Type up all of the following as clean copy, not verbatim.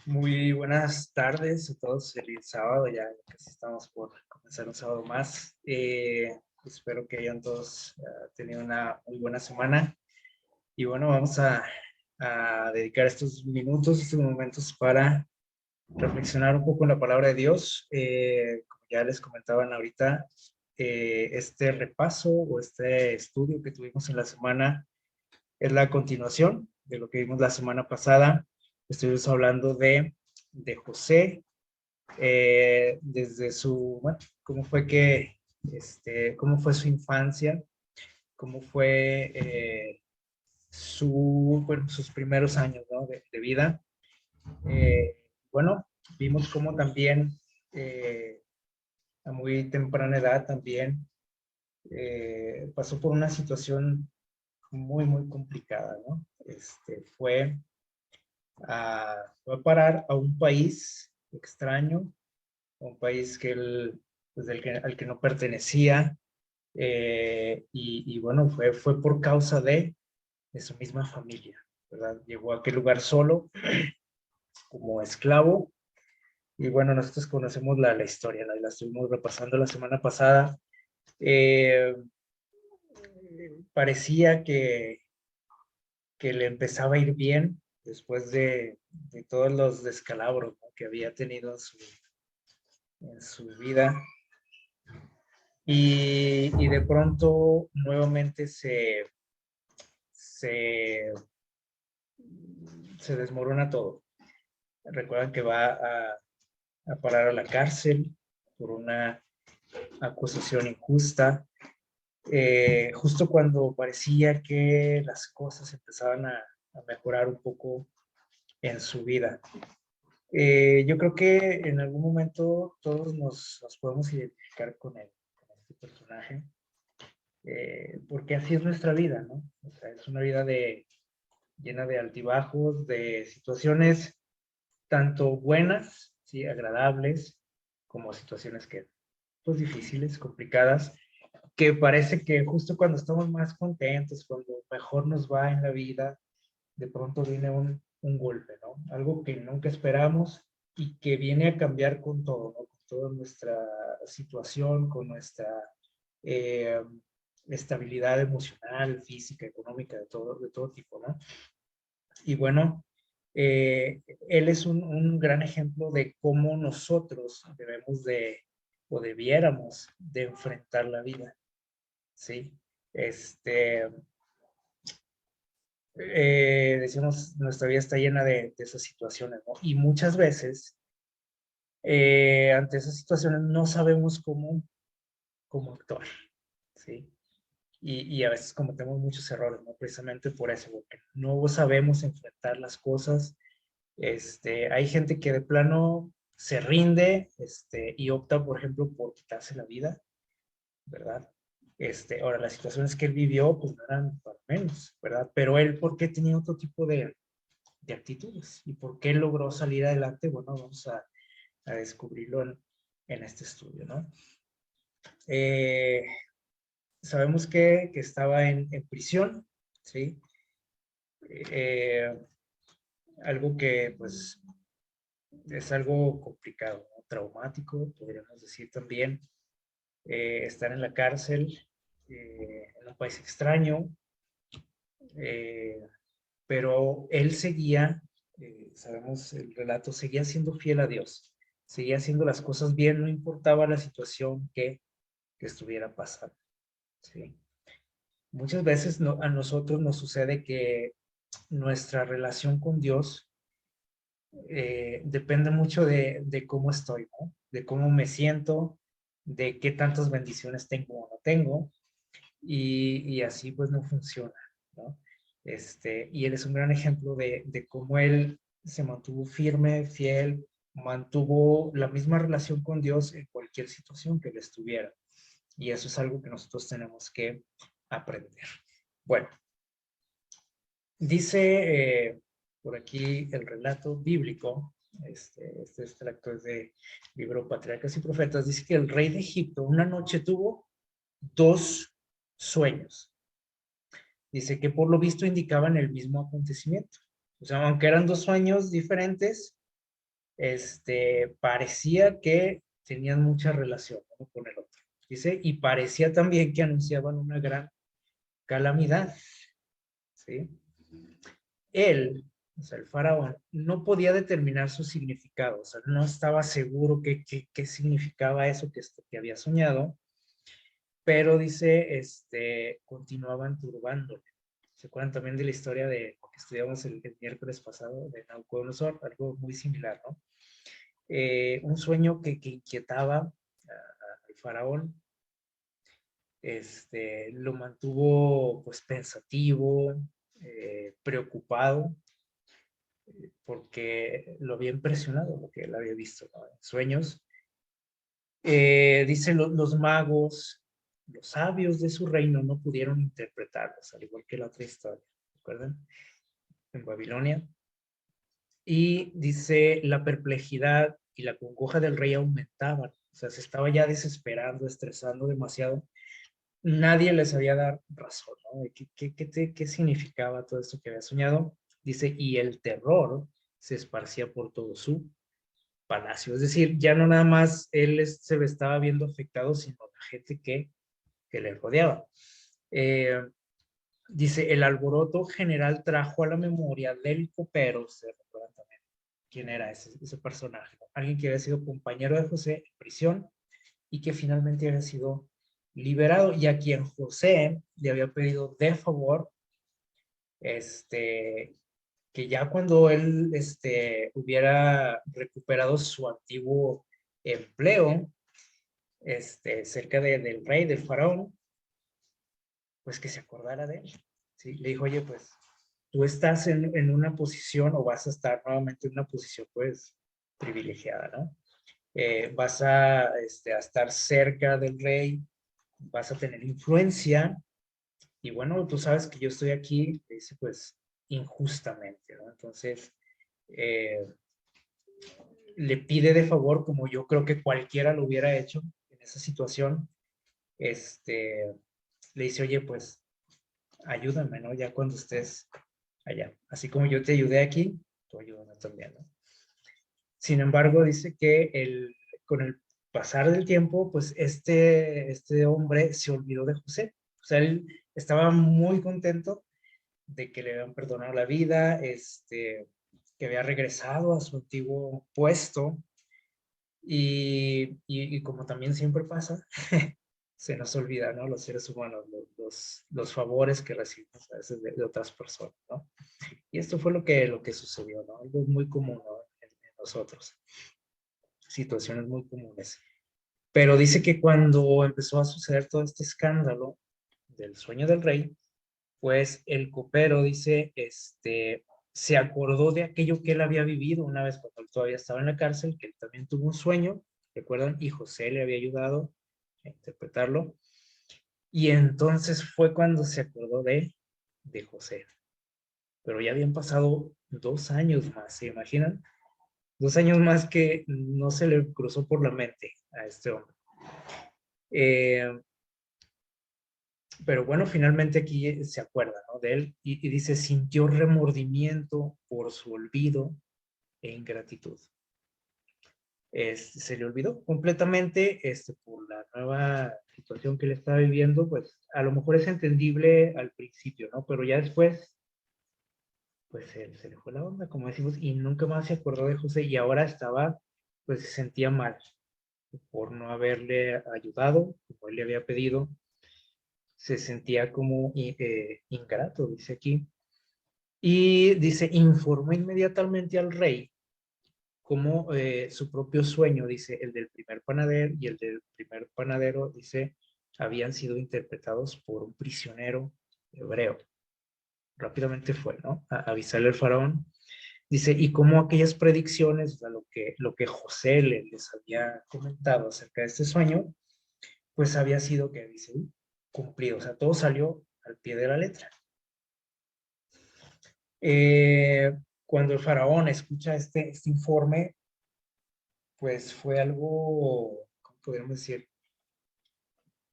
Muy buenas tardes a todos. Feliz sábado, ya casi estamos por comenzar un sábado más. Espero que hayan todos tenido una muy buena semana. Y bueno, vamos a dedicar estos minutos, estos momentos para reflexionar un poco en la palabra de Dios. Como ya les comentaban ahorita, este repaso o este estudio que tuvimos en la semana es la continuación de lo que vimos la semana pasada. Estuvimos hablando de José, desde su, bueno, cómo fue que, cómo fue su infancia, cómo fue bueno, sus primeros años, ¿no? de vida. Bueno, vimos cómo también a muy temprana edad también pasó por una situación muy complicada, ¿no? Fue a parar a un país extraño, a un país pues al que no pertenecía, y bueno, fue por causa de su misma familia, ¿verdad? Llegó a aquel lugar solo, como esclavo, y bueno, nosotros conocemos la historia, ¿no? Y la estuvimos repasando la semana pasada. Eh, Parecía que le empezaba a ir bien después de todos los descalabros, ¿no? Que había tenido en su vida, y de pronto nuevamente se, se desmorona todo. Recuerdan que va a parar a la cárcel por una acusación injusta, justo cuando parecía que las cosas empezaban a mejorar un poco en su vida. Yo creo que en algún momento todos nos podemos identificar con este personaje, porque así es nuestra vida, ¿no? O sea, es una vida llena de altibajos, de situaciones tanto buenas, ¿sí? Agradables, como situaciones pues difíciles, complicadas, que parece que justo cuando estamos más contentos, cuando mejor nos va en la vida, de pronto viene un golpe, ¿no? Algo que nunca esperamos y que viene a cambiar con todo, ¿no? Con toda nuestra situación, con nuestra eh, estabilidad emocional, física, económica, de todo tipo, ¿no? Y bueno, él es un gran ejemplo de cómo nosotros debemos o debiéramos de enfrentar la vida, ¿sí? Este, Decimos, nuestra vida está llena de esas situaciones, ¿no? Y muchas veces, ante esas situaciones, no sabemos cómo actuar, ¿sí? Y a veces cometemos muchos errores, ¿no? Precisamente por eso, porque no sabemos enfrentar las cosas. Hay gente que de plano se rinde, y opta, por ejemplo, por quitarse la vida, ¿verdad? Ahora, las situaciones que él vivió, pues no eran para menos, ¿verdad? Pero él, ¿por qué tenía otro tipo de actitudes? ¿Y por qué logró salir adelante? Bueno, vamos a descubrirlo en este estudio, ¿no? Eh, Sabemos que estaba en prisión, ¿sí? Eh, Algo que, pues, es algo complicado, ¿no? Traumático, podríamos decir también. Estar en la cárcel, en un país extraño, eh, pero él seguía, sabemos el relato, seguía siendo fiel a Dios, seguía haciendo las cosas bien, no importaba la situación que estuviera pasando, ¿sí? Muchas veces a nosotros nos sucede que nuestra relación con Dios depende mucho de cómo estoy, ¿no? De cómo me siento, de qué tantas bendiciones tengo o no tengo, y así pues no funciona, ¿no? Y él es un gran ejemplo de cómo él se mantuvo firme, fiel, mantuvo la misma relación con Dios en cualquier situación que él estuviera. Y eso es algo que nosotros tenemos que aprender. Bueno, dice por aquí el relato bíblico, este relato es de libro Patriarcas y Profetas, dice que el rey de Egipto una noche tuvo dos sueños. Dice que por lo visto indicaban el mismo acontecimiento. O sea, aunque eran dos sueños diferentes, parecía que tenían mucha relación uno con el otro. Dice, y parecía también que anunciaban una gran calamidad, ¿sí? Él, o sea, el faraón, no podía determinar su significado, o sea, no estaba seguro qué significaba eso que había soñado, pero dice, continuaban turbándole. ¿Se acuerdan también de la historia de que estudiamos el miércoles pasado de Nabucodonosor? Algo muy similar, ¿no? Un sueño que inquietaba al faraón, lo mantuvo pues pensativo, preocupado, porque lo había impresionado lo que él había visto, ¿no? En sueños. Dice los magos, los sabios de su reino no pudieron interpretarlos, al igual que la otra historia, ¿recuerdan? En Babilonia. Y dice, la perplejidad y la congoja del rey aumentaban, o sea, se estaba ya desesperando, estresando demasiado. Nadie les sabía dar razón, ¿no? ¿Qué significaba todo esto que había soñado? Dice, y el terror se esparcía por todo su palacio. Es decir, ya no nada más él se estaba viendo afectado, sino la gente que le rodeaba. Dice, el alboroto general trajo a la memoria del copero, se recuerdan también quién era ese personaje, ¿no? Alguien que había sido compañero de José en prisión y que finalmente había sido liberado y a quien José le había pedido de favor, que ya cuando él hubiera recuperado su antiguo empleo, cerca del rey, del faraón, pues que se acordara de él. ¿Sí? Le dijo, oye, pues tú estás en una posición o vas a estar nuevamente en una posición pues privilegiada, ¿no? Vas a estar cerca del rey, vas a tener influencia y bueno, tú sabes que yo estoy aquí, dice pues injustamente, ¿no? Entonces, eh, le pide de favor, como yo creo que cualquiera lo hubiera hecho en esa situación, le dice, oye, pues ayúdame, ¿no? Ya cuando estés allá. Así como yo te ayudé aquí, tú ayúdame también, ¿no? Sin embargo, dice que con el pasar del tiempo, pues este hombre se olvidó de José. O sea, él estaba muy contento de que le habían perdonado la vida, que había regresado a su antiguo puesto y como también siempre pasa, se nos olvida, ¿no? Los seres humanos, los favores que recibimos a veces de otras personas, ¿no? Y esto fue lo que sucedió, ¿no? Algo muy común, ¿no? En nosotros, situaciones muy comunes. Pero dice que cuando empezó a suceder todo este escándalo del sueño del rey, pues el copero dice, se acordó de aquello que él había vivido una vez cuando él todavía estaba en la cárcel, que él también tuvo un sueño, ¿recuerdan? Y José le había ayudado a interpretarlo. Y entonces fue cuando se acordó de José. Pero ya habían pasado 2 años más, ¿se imaginan? 2 años más que no se le cruzó por la mente a este hombre. Pero bueno, finalmente aquí se acuerda, ¿no? De él y dice, sintió remordimiento por su olvido e ingratitud. Se le olvidó completamente por la nueva situación que él estaba viviendo, pues a lo mejor es entendible al principio, ¿no? Pero ya después, pues se le fue la onda, como decimos, y nunca más se acordó de José y ahora estaba, pues se sentía mal por no haberle ayudado, como él le había pedido, se sentía como ingrato, dice aquí. Y dice, informó inmediatamente al rey como su propio sueño, dice, el del primer panadero y el del primer panadero, dice, habían sido interpretados por un prisionero hebreo. Rápidamente fue, ¿no? A avisarle al faraón. Dice, y como aquellas predicciones, o sea, lo que José les había comentado acerca de este sueño, pues había sido que dice, cumplido, o sea, todo salió al pie de la letra. Cuando el faraón escucha este informe, pues fue algo, ¿cómo podríamos decir?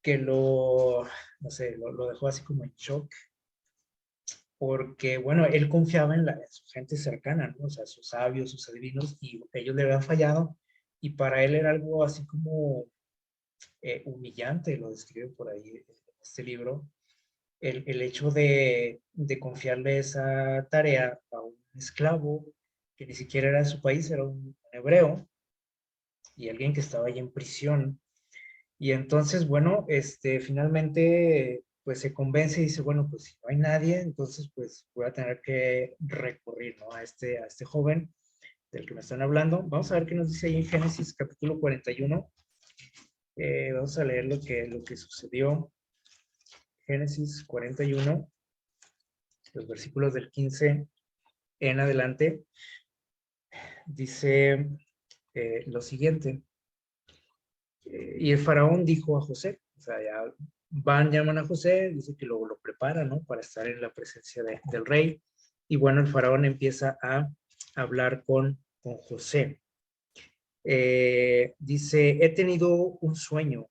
Que no sé, lo dejó así como en shock. porque, bueno, él confiaba en, en su gente cercana, ¿no? O sea, sus sabios, sus adivinos, y ellos le habían fallado, y para él era algo así como humillante, lo describe por ahí en este libro, el hecho de confiarle esa tarea a un esclavo que ni siquiera era de su país, era un hebreo, y alguien que estaba ahí en prisión. Y entonces, bueno, finalmente, pues se convence y dice, bueno, pues si no hay nadie, entonces pues voy a tener que recurrir, ¿no? A este joven del que me están hablando. Vamos a ver qué nos dice ahí en Génesis capítulo 41. Vamos a leer lo que sucedió. Génesis 41, los versículos del 15 en adelante. Dice lo siguiente. Y el faraón dijo a José, o sea, ya van, llaman a José, dice que lo prepara, ¿no? Para estar en la presencia del rey. Y bueno, el faraón empieza a hablar con José. Dice, he tenido un sueño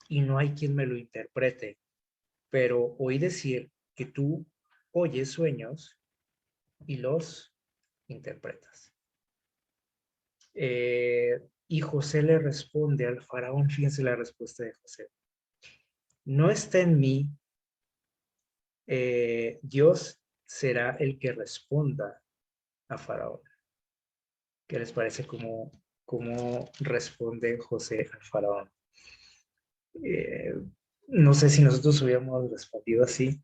y no hay quien me lo interprete, pero oí decir que tú oyes sueños y los interpretas. Y José le responde al faraón, fíjense la respuesta de José. No está en mí, Dios será el que responda a Faraón. ¿Qué les parece cómo responde José al Faraón? Eh, no sé si nosotros hubiéramos respondido así.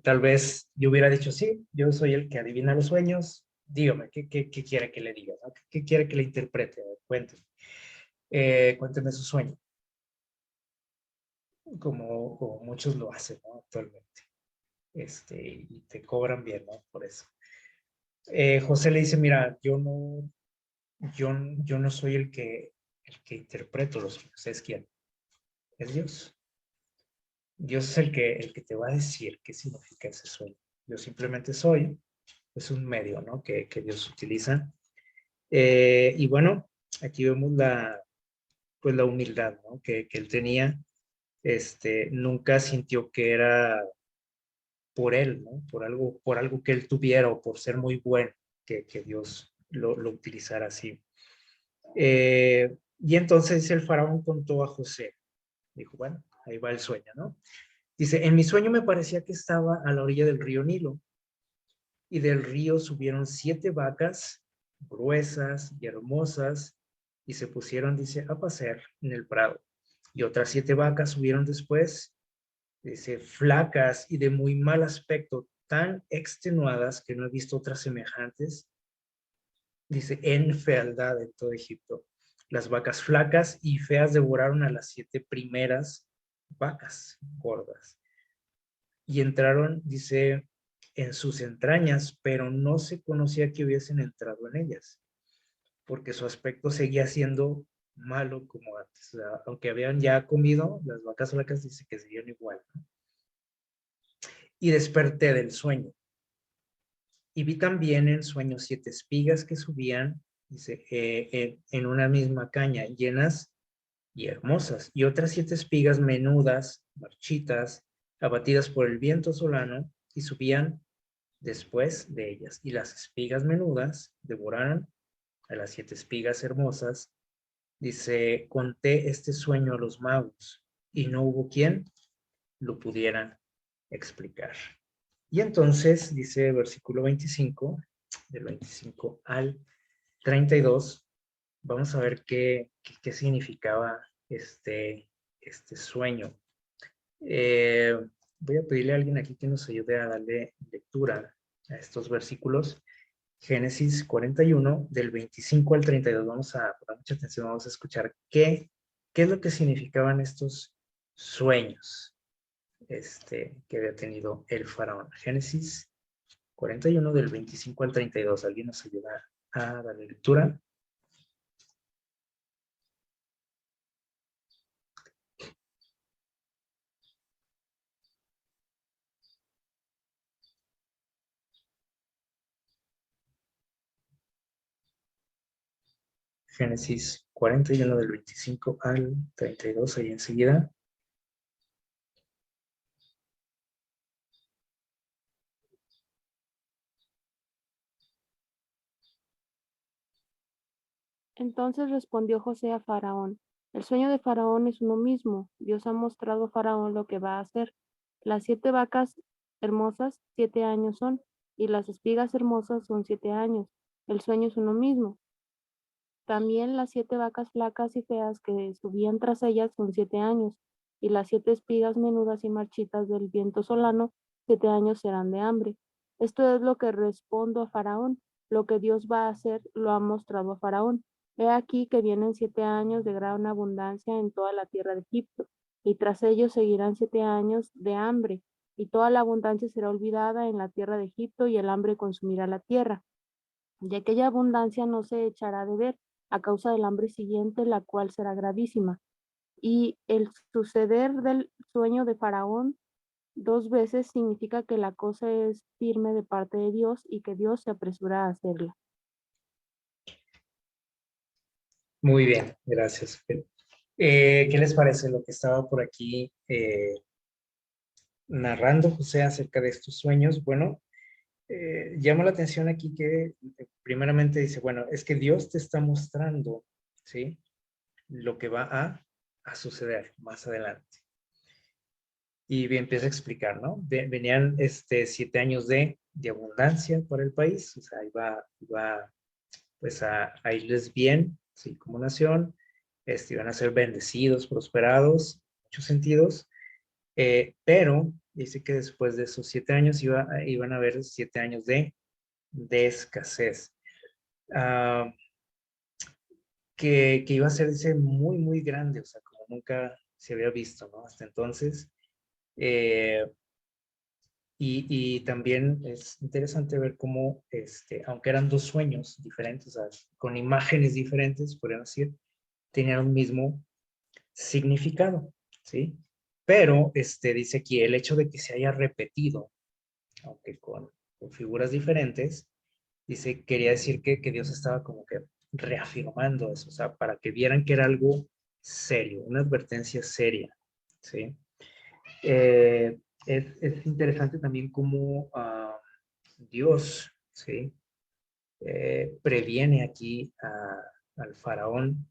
Tal vez yo hubiera dicho, sí, yo soy el que adivina los sueños. Dígame, ¿qué quiere que le diga? ¿No? ¿Qué quiere que le interprete? A ver, cuénteme. Cuénteme su sueño, como muchos lo hacen, ¿no? Actualmente. Y te cobran bien, ¿no? Por eso. José le dice, mira, yo no soy el que interpreto los sueños, ¿es quién? Es Dios. Dios es el que te va a decir qué significa ese sueño. Yo simplemente soy, es un medio, ¿no? Que Dios utiliza. Y bueno, aquí vemos pues la humildad, ¿no? Que él tenía. Nunca sintió que era por él, ¿no? Por algo que él tuviera o por ser muy bueno, que Dios lo utilizara así. Y entonces el faraón contó a José. Dijo, bueno, ahí va el sueño, ¿no? Dice, en mi sueño me parecía que estaba a la orilla del río Nilo y del río subieron 7 vacas gruesas y hermosas y se pusieron, dice, a pasear en el prado. Y otras 7 vacas subieron después, dice, flacas y de muy mal aspecto, tan extenuadas que no he visto otras semejantes, dice, en fealdad en todo Egipto. Las vacas flacas y feas devoraron a las 7 primeras vacas gordas y entraron, dice, en sus entrañas, pero no se conocía que hubiesen entrado en ellas, porque su aspecto seguía siendo malo como antes. O sea, aunque habían ya comido, las vacas flacas dice que seguían igual, ¿no? Y desperté del sueño. Y vi también en sueños 7 espigas que subían, dice, en una misma caña, llenas y hermosas, y otras 7 espigas menudas, marchitas, abatidas por el viento solano, y subían después de ellas. Y las espigas menudas devoraron a las 7 espigas hermosas. Dice, conté este sueño a los magos, y no hubo quien lo pudiera explicar. Y entonces, dice versículo 25, del 25 al 32, vamos a ver qué significaba este sueño. Voy a pedirle a alguien aquí que nos ayude a darle lectura a estos versículos. Génesis 41, del 25 al 32. Vamos a poner mucha atención, vamos a escuchar qué es lo que significaban estos sueños que había tenido el faraón. Génesis 41, del 25 al 32. ¿Alguien nos ayuda a darle lectura? Génesis 41, del 25 al 32, ahí enseguida. Entonces respondió José a Faraón: el sueño de Faraón es uno mismo. Dios ha mostrado a Faraón lo que va a hacer. Las 7 vacas hermosas 7 años son, y las espigas hermosas son 7 años. El sueño es uno mismo. También las 7 vacas flacas y feas que subían tras ellas son 7 años, y las 7 espigas menudas y marchitas del viento solano 7 años serán de hambre. Esto es lo que respondo a Faraón. Lo que Dios va a hacer lo ha mostrado a Faraón. He aquí que vienen 7 años de gran abundancia en toda la tierra de Egipto, y tras ellos seguirán 7 años de hambre, y toda la abundancia será olvidada en la tierra de Egipto, y el hambre consumirá la tierra. De aquella abundancia no se echará de ver a causa del hambre siguiente, la cual será gravísima. Y el suceder del sueño de Faraón 2 veces significa que la cosa es firme de parte de Dios y que Dios se apresura a hacerla. Muy bien, gracias. ¿Qué les parece lo que estaba por aquí narrando José acerca de estos sueños? Bueno, llama la atención aquí que primeramente dice, bueno, es que Dios te está mostrando, ¿sí? Lo que va a suceder más adelante. Y empieza a explicar, ¿no? Venían 7 años de abundancia para el país, o sea, iba pues a irles bien, ¿sí? Como nación, iban a ser bendecidos, prosperados, en muchos sentidos, pero dice que después de esos 7 años iban a haber 7 años de escasez. Uh, que iba a ser, dice, muy, muy grande, o sea, como nunca se había visto, ¿no? Hasta entonces. Eh, y también es interesante ver cómo, aunque eran dos sueños diferentes, o sea, con imágenes diferentes, podrían decir, tenían un mismo significado, ¿sí? Pero, dice aquí, el hecho de que se haya repetido, aunque con figuras diferentes, dice, quería decir que Dios estaba como que reafirmando eso, o sea, para que vieran que era algo serio, una advertencia seria, ¿sí? Es interesante también cómo Dios, ¿sí? Previene aquí al faraón.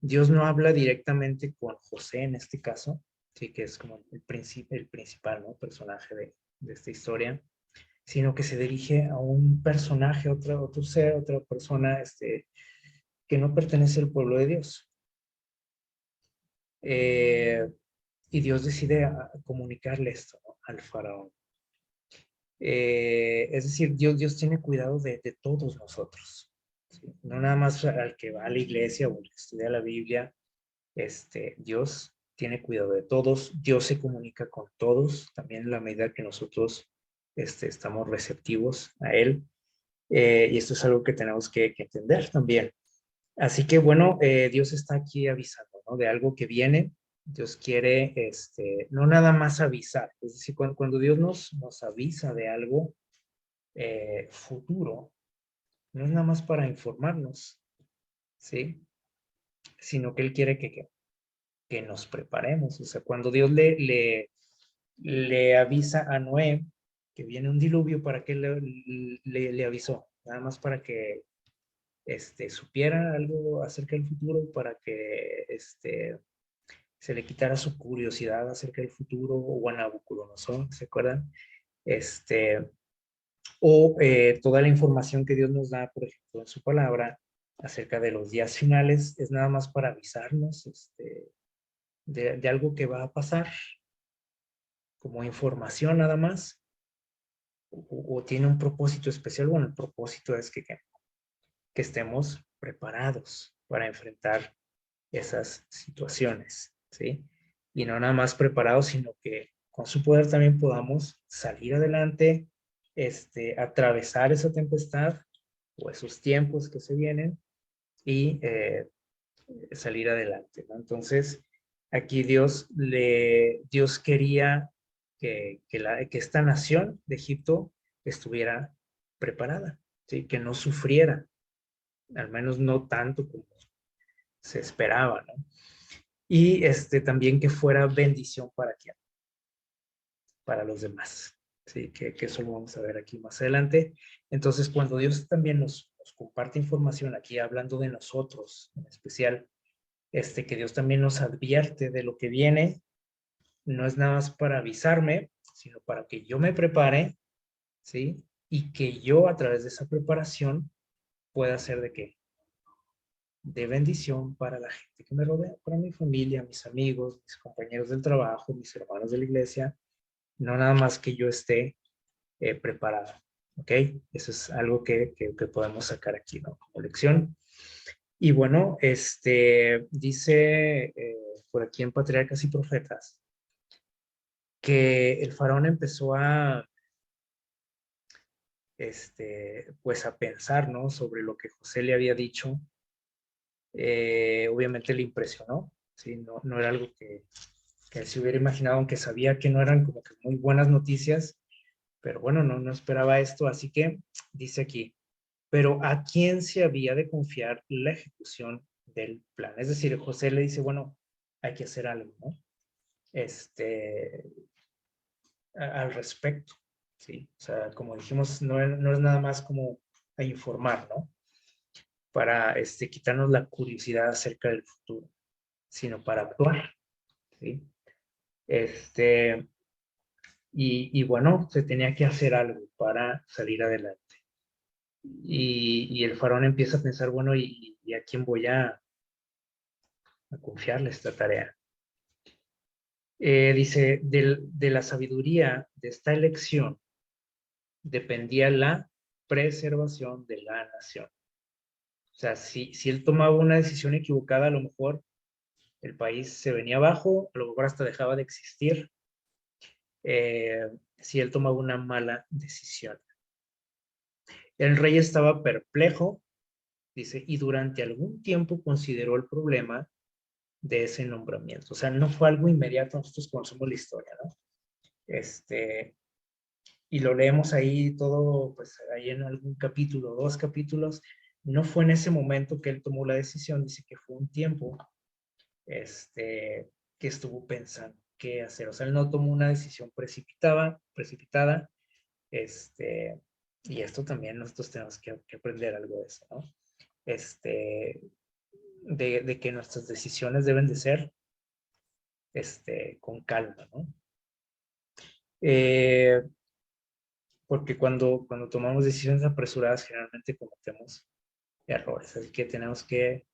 Dios no habla directamente con José en este caso, sí, que es como el principal, ¿no? Personaje de esta historia, sino que se dirige a un personaje, otro ser, otra persona, que no pertenece al pueblo de Dios. Y Dios decide comunicarle esto, ¿no? Al faraón. Es decir, Dios tiene cuidado de todos nosotros, ¿sí? No nada más al que va a la iglesia o al que estudia la Biblia. Dios tiene cuidado de todos, Dios se comunica con todos, también en la medida que nosotros estamos receptivos a Él. Y esto es algo que tenemos que entender también. Así que bueno, Dios está aquí avisando, ¿no? De algo que viene. Dios quiere, no nada más avisar. Es decir, cuando Dios nos avisa de algo futuro, no es nada más para informarnos, ¿sí? Sino que Él quiere que nos preparemos. O sea, cuando Dios le avisa a Noé que viene un diluvio, ¿para qué le avisó? Nada más para que supiera algo acerca del futuro, para que se le quitara su curiosidad acerca del futuro, o a Nabucodonosor, ¿se acuerdan? Toda la información que Dios nos da, por ejemplo, en su palabra, acerca de los días finales, es nada más para avisarnos de algo que va a pasar, como información nada más, o tiene un propósito especial. Bueno, el propósito es que estemos preparados para enfrentar esas situaciones, ¿sí? Y no nada más preparados, sino que con su poder también podamos salir adelante, atravesar esa tempestad o esos tiempos que se vienen y salir adelante, ¿no? Entonces, aquí Dios quería que esta nación de Egipto estuviera preparada, ¿sí? Que no sufriera, al menos no tanto como se esperaba, ¿no? Y también que fuera bendición para los demás, ¿sí? Que eso lo vamos a ver aquí más adelante. Entonces, cuando Dios también nos nos comparte información, aquí hablando de nosotros en especial, que Dios también nos advierte de lo que viene, no es nada más para avisarme, sino para que yo me prepare, ¿sí? Y que yo a través de esa preparación pueda hacer de qué? De bendición para la gente que me rodea, para mi familia, mis amigos, mis compañeros del trabajo, mis hermanos de la iglesia, no nada más que yo esté preparado, ¿ok? Eso es algo que podemos sacar aquí, ¿no? Como lección. Y bueno, dice por aquí en Patriarcas y Profetas que el faraón empezó a, pues a pensar, ¿no? Sobre lo que José le había dicho. Obviamente le impresionó, ¿sí? No era algo que él se hubiera imaginado, aunque sabía que no eran como que muy buenas noticias, pero bueno, no esperaba esto, así que dice aquí, pero ¿a quién se había de confiar la ejecución del plan? Es decir, José le dice, bueno, hay que hacer algo, ¿no? Al respecto, ¿sí? O sea, como dijimos, no es nada más como a informar, ¿no? Para quitarnos la curiosidad acerca del futuro, sino para actuar, ¿sí? Y bueno, se tenía que hacer algo para salir adelante. Y el faraón empieza a pensar, bueno, ¿y a quién voy a confiarle esta tarea? Dice, de la sabiduría de esta elección dependía la preservación de la nación. O sea, si él tomaba una decisión equivocada, a lo mejor el país se venía abajo, a lo mejor hasta dejaba de existir, si él tomaba una mala decisión. El rey estaba perplejo, dice, y durante algún tiempo consideró el problema de ese nombramiento. O sea, no fue algo inmediato, nosotros conocemos la historia, ¿no? Y lo leemos ahí todo, pues ahí en algún capítulo, 2 capítulos. No fue en ese momento que él tomó la decisión, dice que fue un tiempo que estuvo pensando qué hacer. O sea, él no tomó una decisión precipitada, y esto también nosotros tenemos que aprender algo de eso, ¿no? De que nuestras decisiones deben de ser con calma, ¿no? Porque cuando tomamos decisiones apresuradas generalmente cometemos errores, así que tenemos que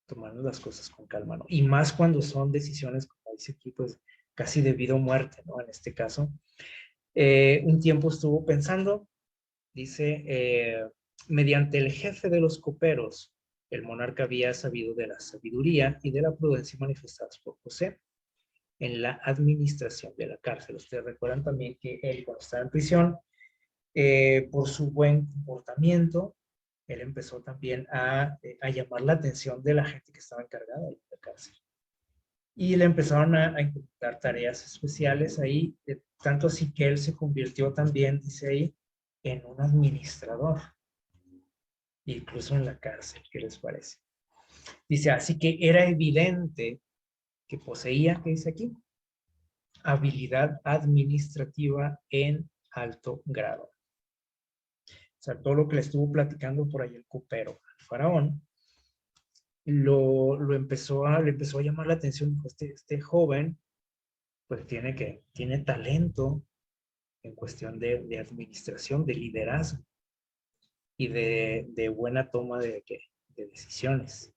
tomarnos las cosas con calma, ¿no? Y más cuando son decisiones, como dice aquí, pues casi de vida o muerte, ¿no? En este caso. Un tiempo estuvo pensando, dice, mediante el jefe de los coperos, el monarca había sabido de la sabiduría y de la prudencia manifestadas por José en la administración de la cárcel. Ustedes recuerdan también que él, cuando estaba en prisión, por su buen comportamiento, él empezó también a llamar la atención de la gente que estaba encargada de la cárcel. Y le empezaron a encontrar tareas especiales ahí, tanto así que él se convirtió también, dice ahí, en un administrador, incluso en la cárcel. ¿Qué les parece? Dice, así que era evidente que poseía, ¿qué dice aquí? Habilidad administrativa en alto grado. O sea, todo lo que le estuvo platicando por ahí el copero al faraón, le empezó a llamar la atención. Dijo, este joven, pues tiene talento en cuestión de administración, de liderazgo y de buena toma de decisiones.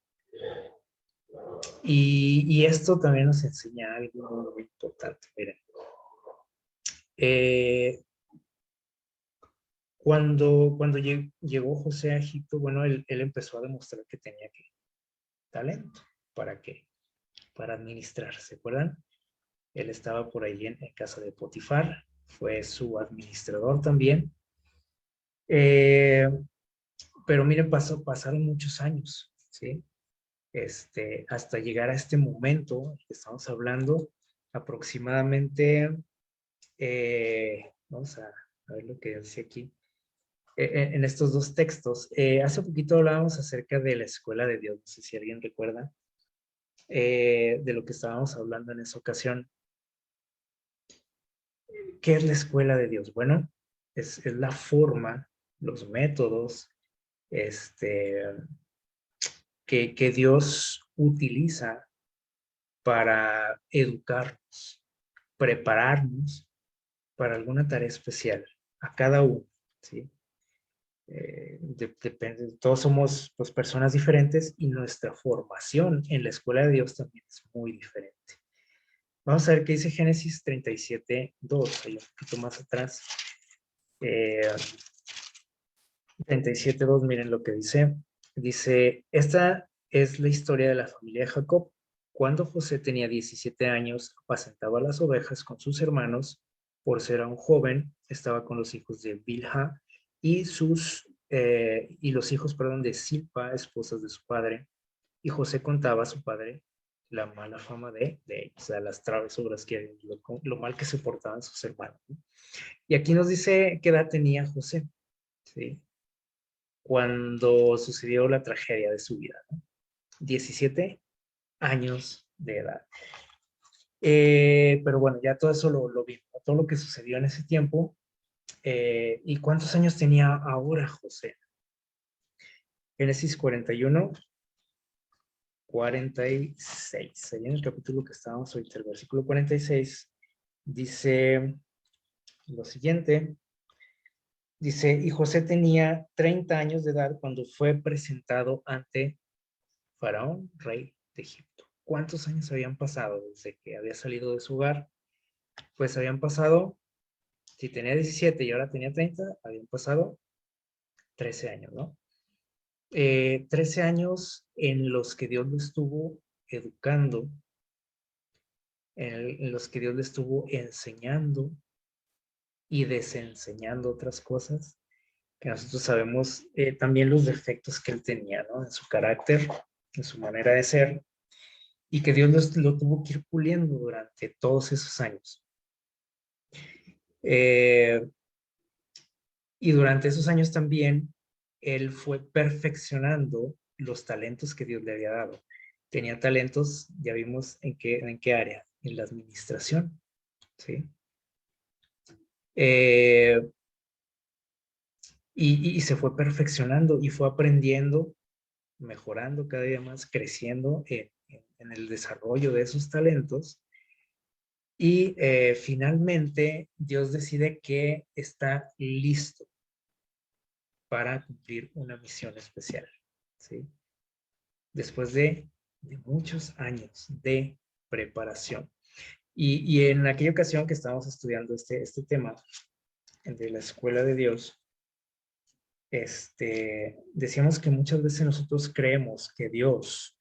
Y esto también nos enseña algo muy importante. Miren, cuando llegó José a Egipto, bueno, él empezó a demostrar que tenía talento. ¿Para qué? Para administrar, ¿se acuerdan? Él estaba por ahí en casa de Potifar, fue su administrador también. Pero miren, pasaron muchos años, ¿sí? Hasta llegar a este momento que estamos hablando, aproximadamente, vamos a ver lo que dice aquí, en estos 2 textos. Hace poquito hablábamos acerca de la escuela de Dios, no sé si alguien recuerda de lo que estábamos hablando en esa ocasión. ¿Qué es la escuela de Dios? Bueno, es la forma, los métodos este, que Dios utiliza para educarnos, prepararnos para alguna tarea especial, a cada uno, ¿sí? Depende, todos somos pues, personas diferentes y nuestra formación en la escuela de Dios también es muy diferente. Vamos a ver qué dice Génesis 37:2, ahí un poquito más atrás. 37:2, miren lo que dice. Dice, esta es la historia de la familia de Jacob. Cuando José tenía 17 años, apacentaba las ovejas con sus hermanos. Por ser aún joven, estaba con los hijos de Bilha y los hijos, perdón, de Silpa, esposas de su padre. Y José contaba a su padre la mala fama de ellos, o sea, las travesuras lo mal que se portaban sus hermanos, ¿no? Y aquí nos dice qué edad tenía José, ¿sí? Cuando sucedió la tragedia de su vida, ¿no? 17 años de edad. Pero bueno, ya todo eso lo vimos, ¿no? Todo lo que sucedió en ese tiempo. ¿Y cuántos años tenía ahora José? Génesis 41, 46. Ahí en el capítulo que estábamos ahorita, el versículo 46, dice lo siguiente. Dice, y José tenía 30 años de edad cuando fue presentado ante Faraón, rey de Egipto. ¿Cuántos años habían pasado desde que había salido de su hogar? Pues habían pasado, si tenía 17 y ahora tenía 30, habían pasado 13 años, ¿no? 13 años en los que Dios lo estuvo educando, en los que Dios le estuvo enseñando y desenseñando otras cosas, que nosotros sabemos también los defectos que él tenía, ¿no? En su carácter, en su manera de ser, y que Dios lo tuvo que ir puliendo durante todos esos años. Y durante esos años también, él fue perfeccionando los talentos que Dios le había dado. Tenía talentos, ya vimos en qué área, en la administración, ¿sí? Y se fue perfeccionando y fue aprendiendo, mejorando cada día más, creciendo en el desarrollo de esos talentos. Y finalmente Dios decide que está listo para cumplir una misión especial, ¿sí? Después de muchos años de preparación. Y en aquella ocasión que estábamos estudiando este tema de la escuela de Dios, decíamos que muchas veces nosotros creemos que Dios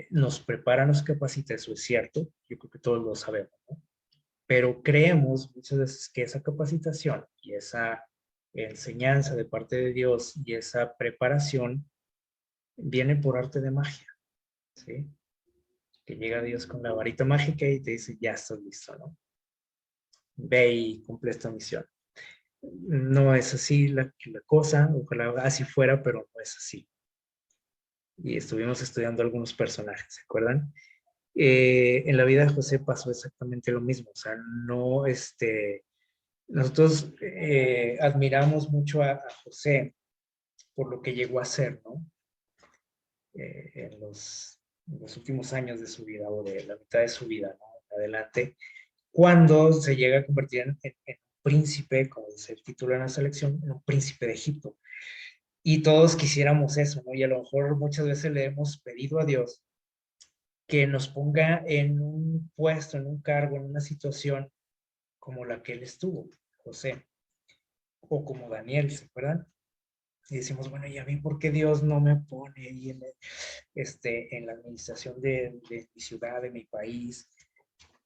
nos prepara, nos capacita, eso es cierto, yo creo que todos lo sabemos, ¿no? Pero creemos muchas veces que esa capacitación y esa enseñanza de parte de Dios y esa preparación viene por arte de magia, ¿sí? Que llega Dios con la varita mágica y te dice, ya estás listo, ¿no? Ve y cumple esta misión. No es así la cosa, ojalá así fuera, pero no es así. Y estuvimos estudiando algunos personajes, ¿se acuerdan? En la vida de José pasó exactamente lo mismo, o sea, no, nosotros admiramos mucho a José por lo que llegó a ser, ¿no? En los últimos años de su vida o de la mitad de su vida, ¿no? Adelante, cuando se llega a convertir en un príncipe, como dice el título de la selección, en un príncipe de Egipto. Y todos quisiéramos eso, ¿no? Y a lo mejor muchas veces le hemos pedido a Dios que nos ponga en un puesto, en un cargo, en una situación como la que él estuvo, José, o como Daniel, ¿se acuerdan? Y decimos, bueno, ¿y a mí por qué Dios no me pone ahí en la administración de mi ciudad, de mi país,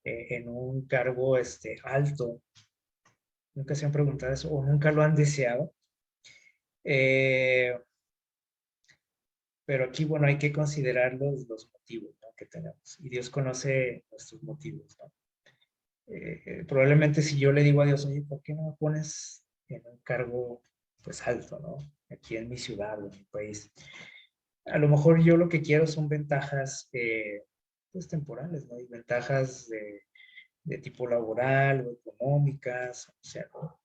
en un cargo alto? Nunca se han preguntado eso o nunca lo han deseado. Eh, pero aquí, bueno, hay que considerar los motivos, ¿no? Que tenemos. Y Dios conoce nuestros motivos, ¿no? Probablemente si yo le digo a Dios, oye, ¿por qué no me pones en un cargo pues alto, ¿no? Aquí en mi ciudad o en mi país. A lo mejor yo lo que quiero son ventajas pues temporales, ¿no? Y ventajas de tipo laboral o económicas, o sea, ¿no?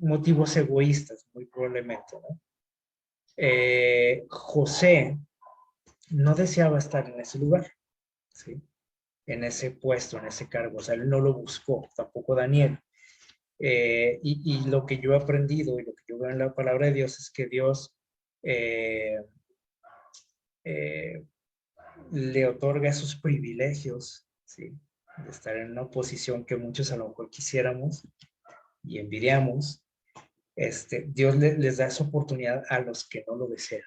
motivos egoístas, muy probablemente, ¿no? José no deseaba estar en ese lugar, ¿sí? En ese puesto, en ese cargo, o sea, él no lo buscó, tampoco Daniel. Y lo que yo he aprendido y lo que yo veo en la palabra de Dios es que Dios eh, eh, le otorga esos privilegios, ¿sí? De estar en una posición que muchos a lo mejor quisiéramos y envidiamos. Dios les da esa oportunidad a los que no lo desean,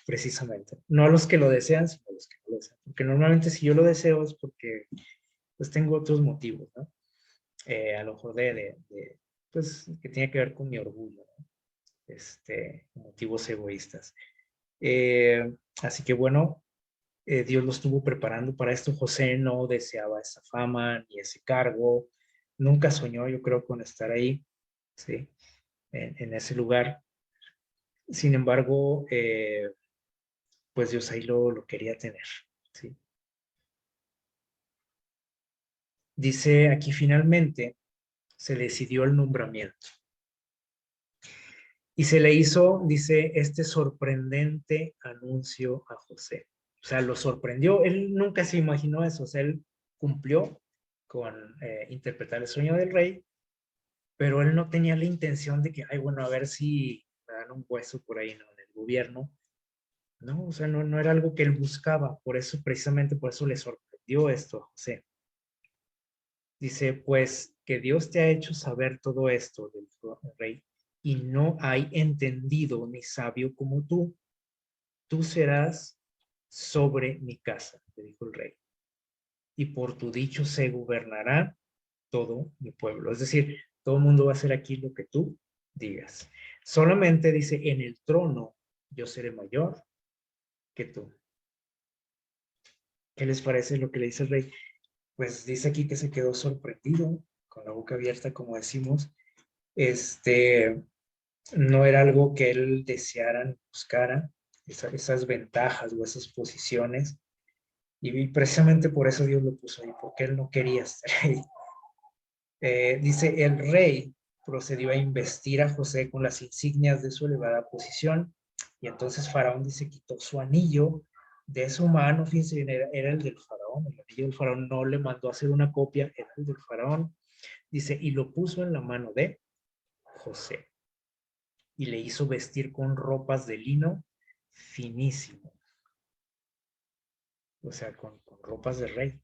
precisamente. No a los que lo desean, sino a los que no lo desean. Porque normalmente si yo lo deseo es porque pues tengo otros motivos, ¿no? A lo mejor pues que tiene que ver con mi orgullo, ¿no? Motivos egoístas. Así que bueno, Dios lo estuvo preparando para esto. José no deseaba esa fama ni ese cargo, nunca soñó, yo creo, con estar ahí, ¿sí? En ese lugar. Sin embargo, pues Dios ahí lo quería tener, ¿sí? Dice aquí finalmente, se decidió el nombramiento. Y se le hizo, dice, este sorprendente anuncio a José. O sea, lo sorprendió. Él nunca se imaginó eso. O sea, él cumplió con interpretar el sueño del rey, pero él no tenía la intención de que, ay, bueno, a ver si me dan un puesto por ahí, ¿no? En el gobierno. No, o sea, no era algo que él buscaba. Por eso, precisamente por eso le sorprendió esto a José. Dice, pues que Dios te ha hecho saber todo esto del rey y no hay entendido ni sabio como tú serás sobre mi casa, le dijo el rey, y por tu dicho se gobernará todo mi pueblo. Es decir, todo el mundo va a hacer aquí lo que tú digas. Solamente dice, en el trono yo seré mayor que tú. ¿Qué les parece lo que le dice el rey? Pues dice aquí que se quedó sorprendido, con la boca abierta, como decimos. No era algo que él deseara, buscara, esas ventajas o esas posiciones. Y precisamente por eso Dios lo puso ahí, porque él no quería estar ahí. Dice, el rey procedió a investir a José con las insignias de su elevada posición. Y entonces Faraón dice, quitó su anillo de su mano, fíjense, era el del Faraón, el anillo del Faraón no le mandó a hacer una copia, era el del Faraón. Dice, y lo puso en la mano de José. Y le hizo vestir con ropas de lino finísimo. O sea, con ropas de rey,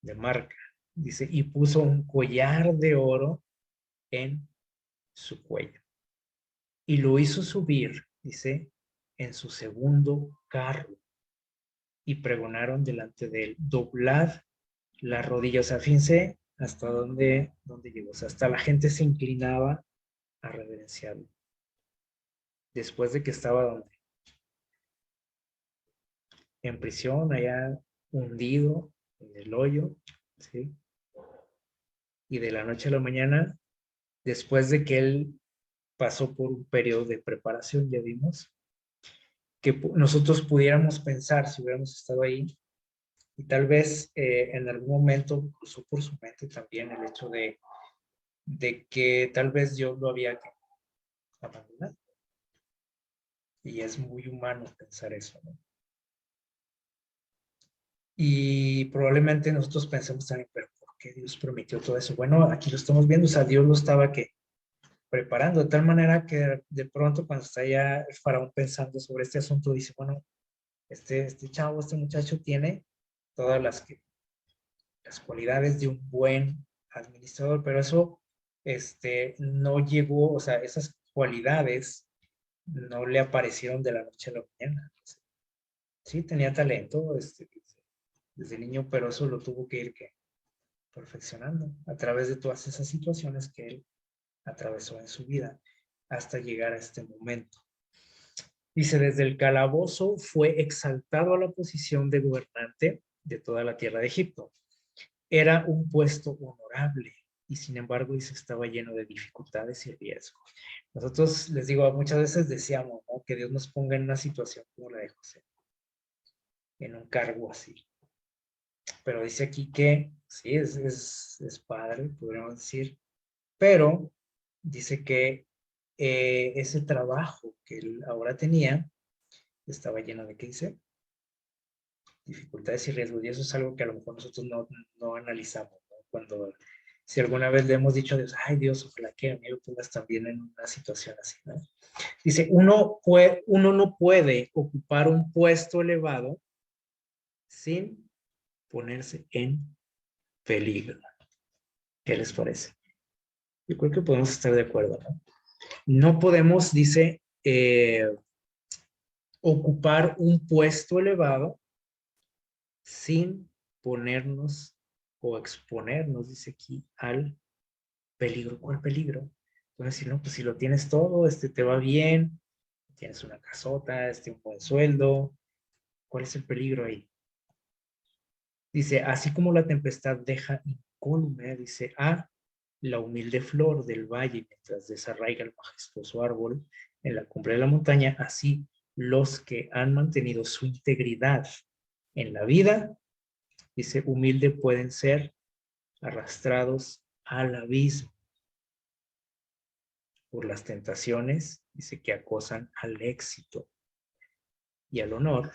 de marca. Dice, y puso un collar de oro en su cuello. Y lo hizo subir, dice, en su segundo carro. Y pregonaron delante de él, doblad la rodilla. O sea, fíjense hasta dónde llegó. O sea, hasta la gente se inclinaba a reverenciarlo. Después de que estaba donde? En prisión, allá hundido en el hoyo, ¿sí? Y de la noche a la mañana, después de que él pasó por un periodo de preparación, ya vimos, que nosotros pudiéramos pensar si hubiéramos estado ahí, y tal vez en algún momento cruzó por su mente también el hecho de que tal vez Dios lo había abandonado. Y es muy humano pensar eso, ¿no? Y probablemente nosotros pensemos también, pero ¿por qué Dios permitió todo eso? Bueno, aquí lo estamos viendo, o sea, Dios lo estaba que preparando de tal manera que de pronto cuando está ya el faraón pensando sobre este asunto, dice, bueno, este chavo, este muchacho tiene todas las cualidades de un buen administrador, pero eso no llegó, o sea, esas cualidades no le aparecieron de la noche a la mañana. Sí, tenía talento desde niño, pero eso lo tuvo que ir perfeccionando a través de todas esas situaciones que él atravesó en su vida hasta llegar a este momento. Dice, desde el calabozo fue exaltado a la posición de gobernante de toda la tierra de Egipto. Era un puesto honorable y sin embargo dice estaba lleno de dificultades y riesgos. Nosotros, les digo, muchas veces deseamos, ¿no?, que Dios nos ponga en una situación como la de José, en un cargo así. Pero dice aquí que sí, es padre, podríamos decir, pero dice que ese trabajo que él ahora tenía estaba lleno de, ¿qué dice? Dificultades y riesgos. Y eso es algo que a lo mejor nosotros no analizamos, ¿no? Cuando, si alguna vez le hemos dicho a Dios, ay Dios, ojalá que a mí lo pongas también en una situación así, ¿no? Dice, uno no puede ocupar un puesto elevado sin ponerse en peligro. ¿Qué les parece? Yo creo que podemos estar de acuerdo, ¿no? No podemos, dice, ocupar un puesto elevado sin ponernos o exponernos, dice aquí, al peligro. ¿Cuál peligro? Puedes decir, no, pues si lo tienes todo, te va bien, tienes una casota, un buen sueldo, ¿cuál es el peligro ahí? Dice, así como la tempestad deja incólume, dice, la humilde flor del valle mientras desarraiga el majestuoso árbol en la cumbre de la montaña, así los que han mantenido su integridad en la vida, dice, humilde pueden ser arrastrados al abismo por las tentaciones, dice, que acosan al éxito y al honor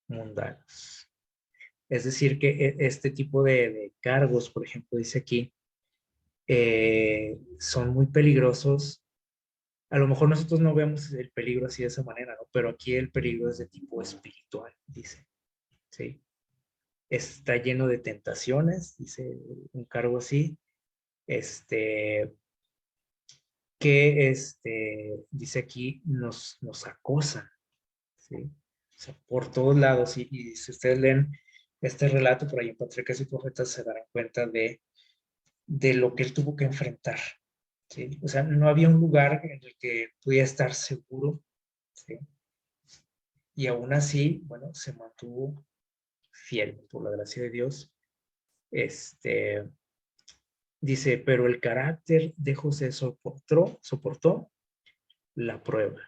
mundanos. Es decir, que este tipo de cargos, por ejemplo, dice aquí, son muy peligrosos. A lo mejor nosotros no vemos el peligro así de esa manera, ¿no? Pero aquí el peligro es de tipo espiritual, dice, ¿sí? Está lleno de tentaciones, dice un cargo así, que dice aquí, nos acosan, ¿sí? O sea, por todos lados, y si ustedes leen este relato por ahí en Patriarcas y Profetas, se darán cuenta de lo que él tuvo que enfrentar, ¿sí? O sea, no había un lugar en el que pudiera estar seguro, ¿sí? Y aún así, bueno, se mantuvo fiel por la gracia de Dios. Dice, pero el carácter de José soportó la prueba.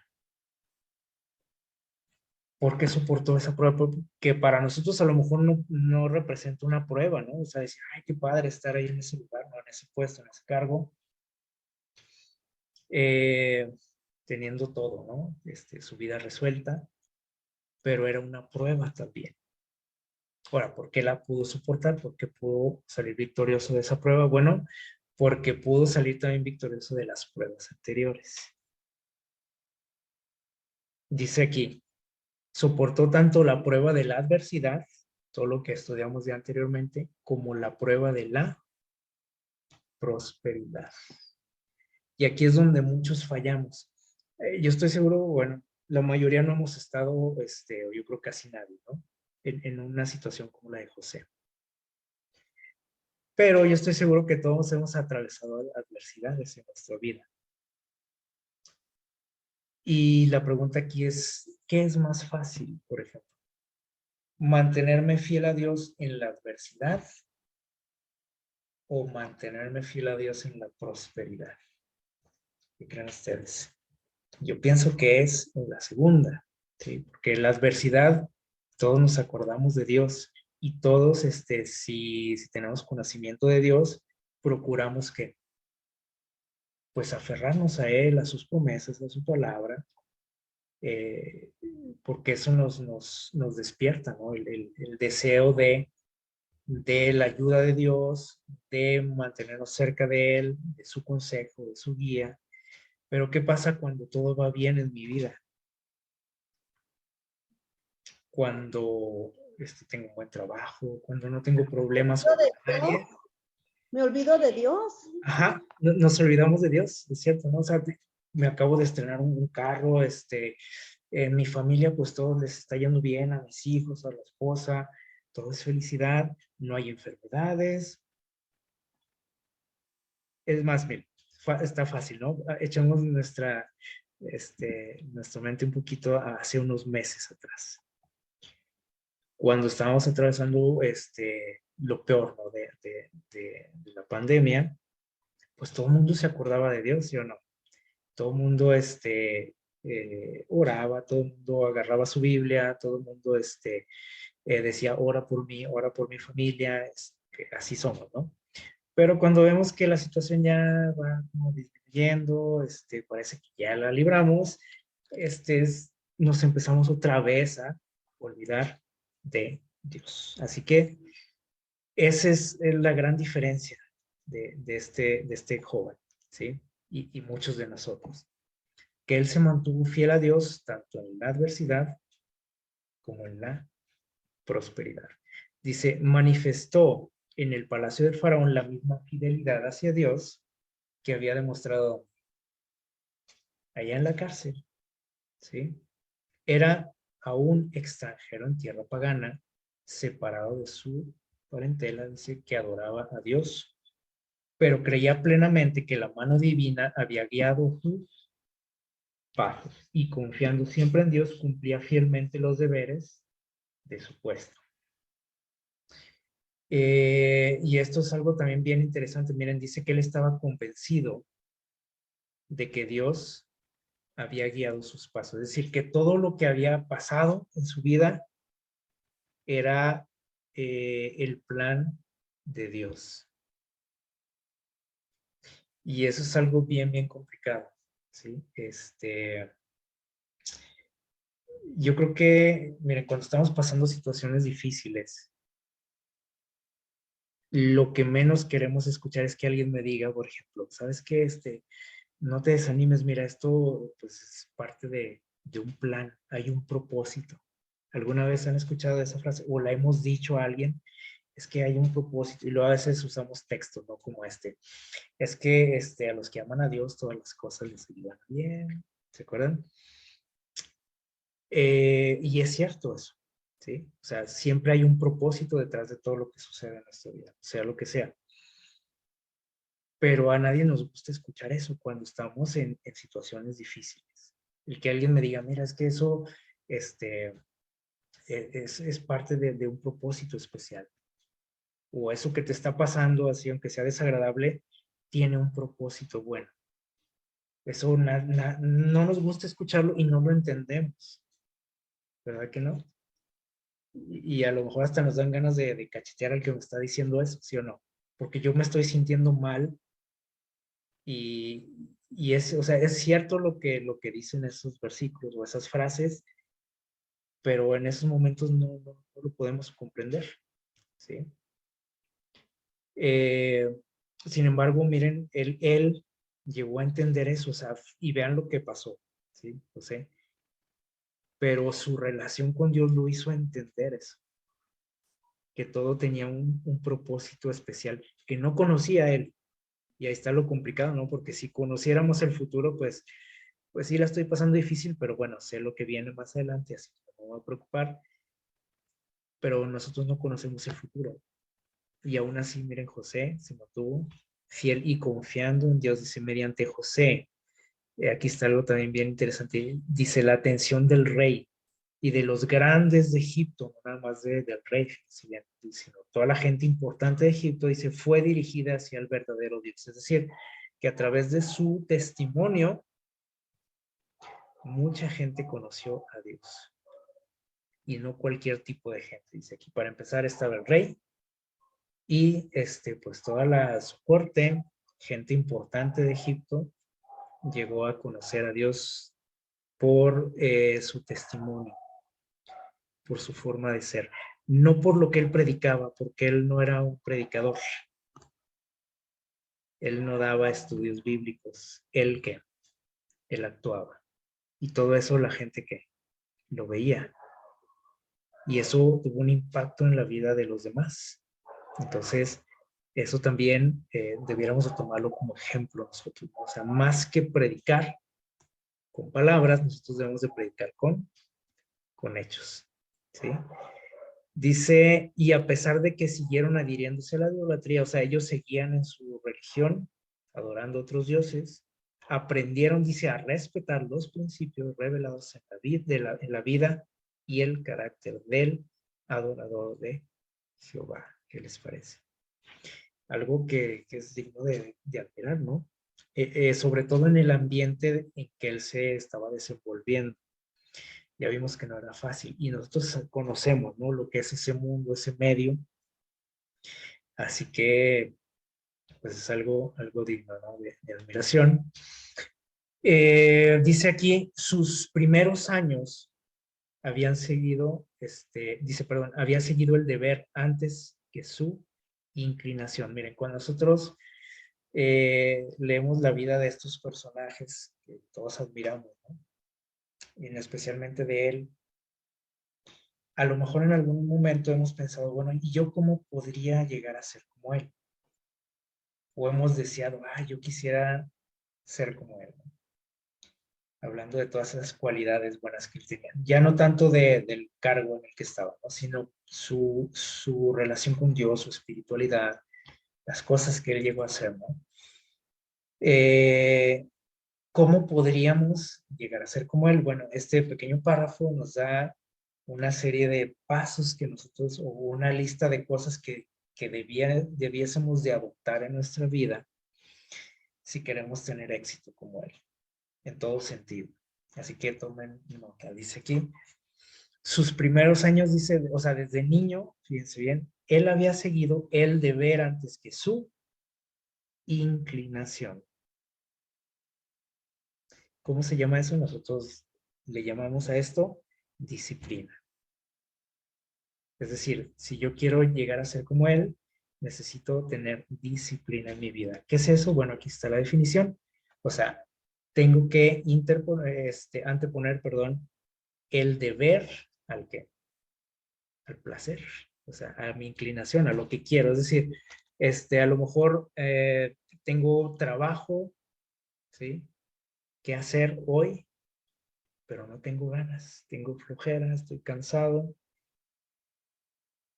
¿Por qué soportó esa prueba? Que para nosotros a lo mejor no representa una prueba, ¿no? O sea, decir, ay, qué padre estar ahí en ese lugar, ¿no? En ese puesto, en ese cargo, teniendo todo, ¿no? Su vida resuelta, pero era una prueba también. Ahora, ¿por qué la pudo soportar? ¿Por qué pudo salir victorioso de esa prueba? Bueno, porque pudo salir también victorioso de las pruebas anteriores. Dice aquí, soportó tanto la prueba de la adversidad, todo lo que estudiamos ya anteriormente, como la prueba de la prosperidad. Y aquí es donde muchos fallamos. Yo estoy seguro, bueno, la mayoría no hemos estado, o yo creo casi nadie, ¿no? En una situación como la de José. Pero yo estoy seguro que todos hemos atravesado adversidades en nuestra vida. Y la pregunta aquí es, ¿qué es más fácil, por ejemplo? ¿Mantenerme fiel a Dios en la adversidad o mantenerme fiel a Dios en la prosperidad? ¿Qué creen ustedes? Yo pienso que es la segunda, ¿sí? Porque en la adversidad todos nos acordamos de Dios y todos, si tenemos conocimiento de Dios, procuramos que, pues, aferrarnos a Él, a sus promesas, a su palabra, eh, porque eso nos despierta, ¿no? El deseo de la ayuda de Dios, de mantenernos cerca de Él, de su consejo, de su guía. Pero ¿qué pasa cuando todo va bien en mi vida? Cuando tengo un buen trabajo, cuando no tengo problemas con nadie. Me olvido de Dios. Ajá, nos olvidamos de Dios, es cierto, ¿no? O sea, me acabo de estrenar un carro, en mi familia, pues todos les está yendo bien, a mis hijos, a la esposa, todo es felicidad, no hay enfermedades. Es más, mira, está fácil, ¿no? Echamos nuestra mente un poquito hace unos meses atrás, cuando estábamos atravesando lo peor, ¿no? de la pandemia, pues todo el mundo se acordaba de Dios, ¿sí o no? Todo el mundo oraba, todo el mundo agarraba su Biblia, todo el mundo decía, ora por mi familia, que así somos, ¿no? Pero cuando vemos que la situación ya va como disminuyendo yendo, parece que ya la libramos, nos empezamos otra vez a olvidar de Dios. Así que esa es la gran diferencia de este joven, ¿sí? Y muchos de nosotros. Que él se mantuvo fiel a Dios tanto en la adversidad como en la prosperidad. Dice, manifestó en el palacio del faraón la misma fidelidad hacia Dios que había demostrado allá en la cárcel, ¿sí? Era aún extranjero en tierra pagana, separado de su parentela, dice que adoraba a Dios, pero creía plenamente que la mano divina había guiado sus pasos y confiando siempre en Dios cumplía fielmente los deberes de su puesto. Y esto es algo también bien interesante. Miren, dice que él estaba convencido de que Dios había guiado sus pasos. Es decir, que todo lo que había pasado en su vida era el plan de Dios. Y eso es algo bien, bien complicado, ¿sí? Yo creo que, miren, cuando estamos pasando situaciones difíciles, lo que menos queremos escuchar es que alguien me diga, por ejemplo, ¿sabes qué? No te desanimes, mira, esto pues es parte de un plan, hay un propósito. ¿Alguna vez han escuchado esa frase o la hemos dicho a alguien? Es que hay un propósito y luego a veces usamos textos, ¿no? Como es que a los que aman a Dios todas las cosas les ayudan bien, ¿se acuerdan? Y es cierto eso, ¿sí? O sea, siempre hay un propósito detrás de todo lo que sucede en nuestra vida, sea lo que sea. Pero a nadie nos gusta escuchar eso cuando estamos en situaciones difíciles. El que alguien me diga, mira, es que eso es parte de un propósito especial. O eso que te está pasando, así aunque sea desagradable, tiene un propósito bueno. Eso no nos gusta escucharlo y no lo entendemos. ¿Verdad que no? Y a lo mejor hasta nos dan ganas de cachetear al que me está diciendo eso, ¿sí o no? Porque yo me estoy sintiendo mal y o sea, es cierto lo que dicen esos versículos o esas frases, pero en esos momentos no lo podemos comprender, ¿sí? Sin embargo, miren, él llegó a entender eso, o sea, y vean lo que pasó, ¿sí? José. Pero su relación con Dios lo hizo entender eso, que todo tenía un propósito especial que no conocía él. Y ahí está lo complicado, ¿no? Porque si conociéramos el futuro, pues sí la estoy pasando difícil, pero bueno, sé lo que viene más adelante, así que no me voy a preocupar. Pero nosotros no conocemos el futuro. Y aún así, miren, José se mantuvo fiel y confiando en Dios, dice, mediante José. Aquí está algo también bien interesante. Dice, la atención del rey y de los grandes de Egipto, no nada más del rey, sino toda la gente importante de Egipto, dice, fue dirigida hacia el verdadero Dios. Es decir, que a través de su testimonio, mucha gente conoció a Dios. Y no cualquier tipo de gente. Dice aquí, para empezar estaba el rey y pues toda la su corte, gente importante de Egipto, llegó a conocer a Dios por su testimonio, por su forma de ser. No por lo que él predicaba, porque él no era un predicador. Él no daba estudios bíblicos. Él actuaba. Y todo eso la gente que lo veía. Y eso tuvo un impacto en la vida de los demás. Entonces, eso también debiéramos de tomarlo como ejemplo nosotros. O sea, más que predicar con palabras, nosotros debemos de predicar con hechos. ¿Sí? Dice, y a pesar de que siguieron adhiriéndose a la idolatría, o sea, ellos seguían en su religión, adorando a otros dioses, aprendieron, dice, a respetar los principios revelados en en la vida y el carácter del adorador de Jehová. ¿Qué les parece? Algo que es digno de admirar, ¿no? Sobre todo en el ambiente en que él se estaba desenvolviendo. Ya vimos que no era fácil y nosotros conocemos, ¿no? Lo que es ese mundo, ese medio. Así que, pues es algo digno, ¿no? de admiración. Dice aquí, sus primeros años había seguido el deber antes que su inclinación. Miren, cuando nosotros leemos la vida de estos personajes que todos admiramos, ¿no? Y especialmente de él, a lo mejor en algún momento hemos pensado, bueno, ¿y yo cómo podría llegar a ser como él? O hemos deseado, yo quisiera ser como él, ¿no? Hablando de todas esas cualidades buenas que él tenía. Ya no tanto del cargo en el que estaba, ¿no? Sino su relación con Dios, su espiritualidad, las cosas que él llegó a hacer, ¿no? ¿Cómo podríamos llegar a ser como él? Bueno, este pequeño párrafo nos da una serie de pasos que nosotros, o una lista de cosas que debiésemos de adoptar en nuestra vida si queremos tener éxito como él, en todo sentido. Así que tomen nota. Dice aquí, sus primeros años, dice, o sea, desde niño, fíjense bien, él había seguido el deber antes que su inclinación. ¿Cómo se llama eso? Nosotros le llamamos a esto disciplina. Es decir, si yo quiero llegar a ser como él, necesito tener disciplina en mi vida. ¿Qué es eso? Bueno, aquí está la definición. O sea, tengo que anteponer, el deber al qué, al placer, o sea, a mi inclinación, a lo que quiero. Es decir, a lo mejor tengo trabajo, ¿sí? Que hacer hoy, pero no tengo ganas, tengo flojera, estoy cansado.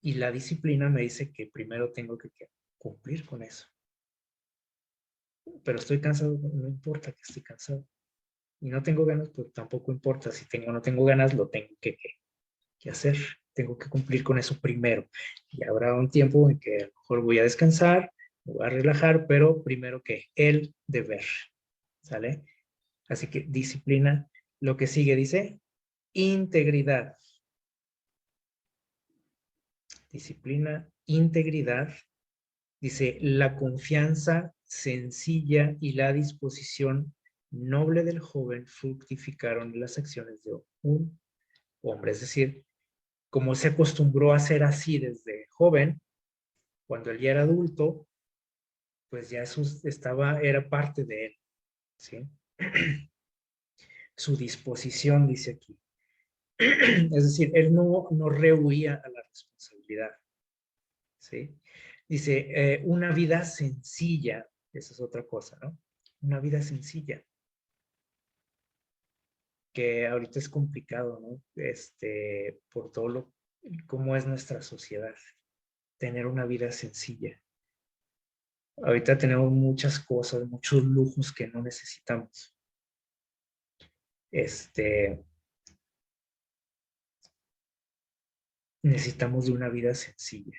Y la disciplina me dice que primero tengo que cumplir con eso. Pero estoy cansado, no importa que esté cansado. Y no tengo ganas, pues tampoco importa. Si tengo o no tengo ganas, lo tengo que hacer. Tengo que cumplir con eso primero. Y habrá un tiempo en que a lo mejor voy a descansar, me voy a relajar, pero primero que el deber. ¿Sale? Así que disciplina. Lo que sigue dice integridad. Disciplina, integridad. Dice, la confianza sencilla y la disposición noble del joven fructificaron las acciones de un hombre. Es decir, como se acostumbró a ser así desde joven, cuando él ya era adulto, pues ya eso era parte de él, ¿sí? Su disposición, dice aquí. Es decir, él no rehuía a la responsabilidad, ¿sí? Dice, una vida sencilla, esa es otra cosa, ¿no? Una vida sencilla, que ahorita es complicado, ¿no? Por todo cómo es nuestra sociedad, tener una vida sencilla. Ahorita tenemos muchas cosas, muchos lujos que no necesitamos. Necesitamos de una vida sencilla.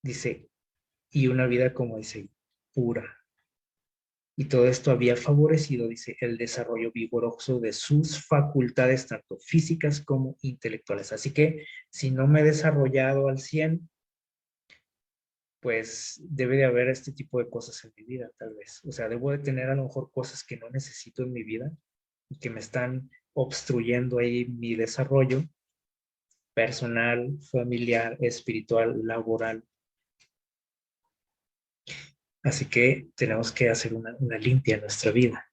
Dice, y una vida, como dice, pura. Y todo esto había favorecido, dice, el desarrollo vigoroso de sus facultades, tanto físicas como intelectuales. Así que si no me he desarrollado al 100, pues debe de haber este tipo de cosas en mi vida, tal vez. O sea, debo de tener a lo mejor cosas que no necesito en mi vida y que me están obstruyendo ahí mi desarrollo personal, familiar, espiritual, laboral. Así que tenemos que hacer una limpia en nuestra vida.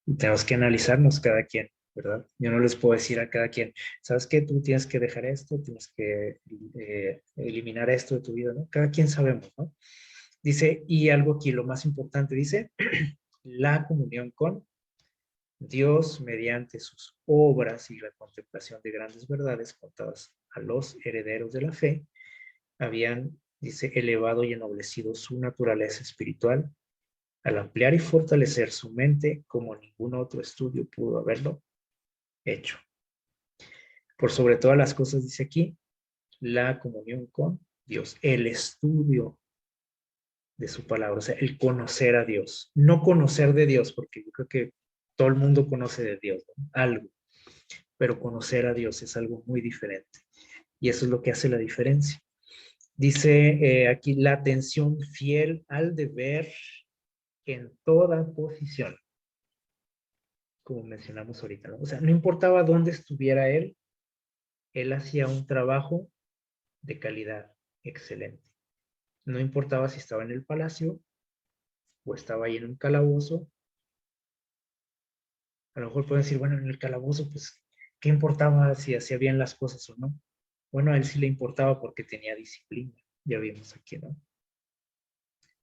Y tenemos que analizarnos cada quien, ¿verdad? Yo no les puedo decir a cada quien, ¿sabes qué? Tú tienes que dejar esto, tienes que eliminar esto de tu vida, ¿no? Cada quien sabemos, ¿no? Dice, y algo aquí, lo más importante, dice, la comunión con Dios mediante sus obras y la contemplación de grandes verdades contadas a los herederos de la fe, habían, dice, elevado y ennoblecido su naturaleza espiritual al ampliar y fortalecer su mente como ningún otro estudio pudo haberlo hecho. Por sobre todas las cosas, dice aquí, la comunión con Dios, el estudio de su palabra, o sea, el conocer a Dios, no conocer de Dios, porque yo creo que todo el mundo conoce de Dios, ¿no? Algo, pero conocer a Dios es algo muy diferente. Y eso es lo que hace la diferencia. Dice aquí la atención fiel al deber en toda posición, como mencionamos ahorita, ¿no? O sea, no importaba dónde estuviera él hacía un trabajo de calidad excelente. No importaba si estaba en el palacio o estaba ahí en un calabozo. A lo mejor pueden decir, bueno, en el calabozo, pues, ¿qué importaba si hacía bien las cosas o no? Bueno, a él sí le importaba porque tenía disciplina, ya vimos aquí, ¿no?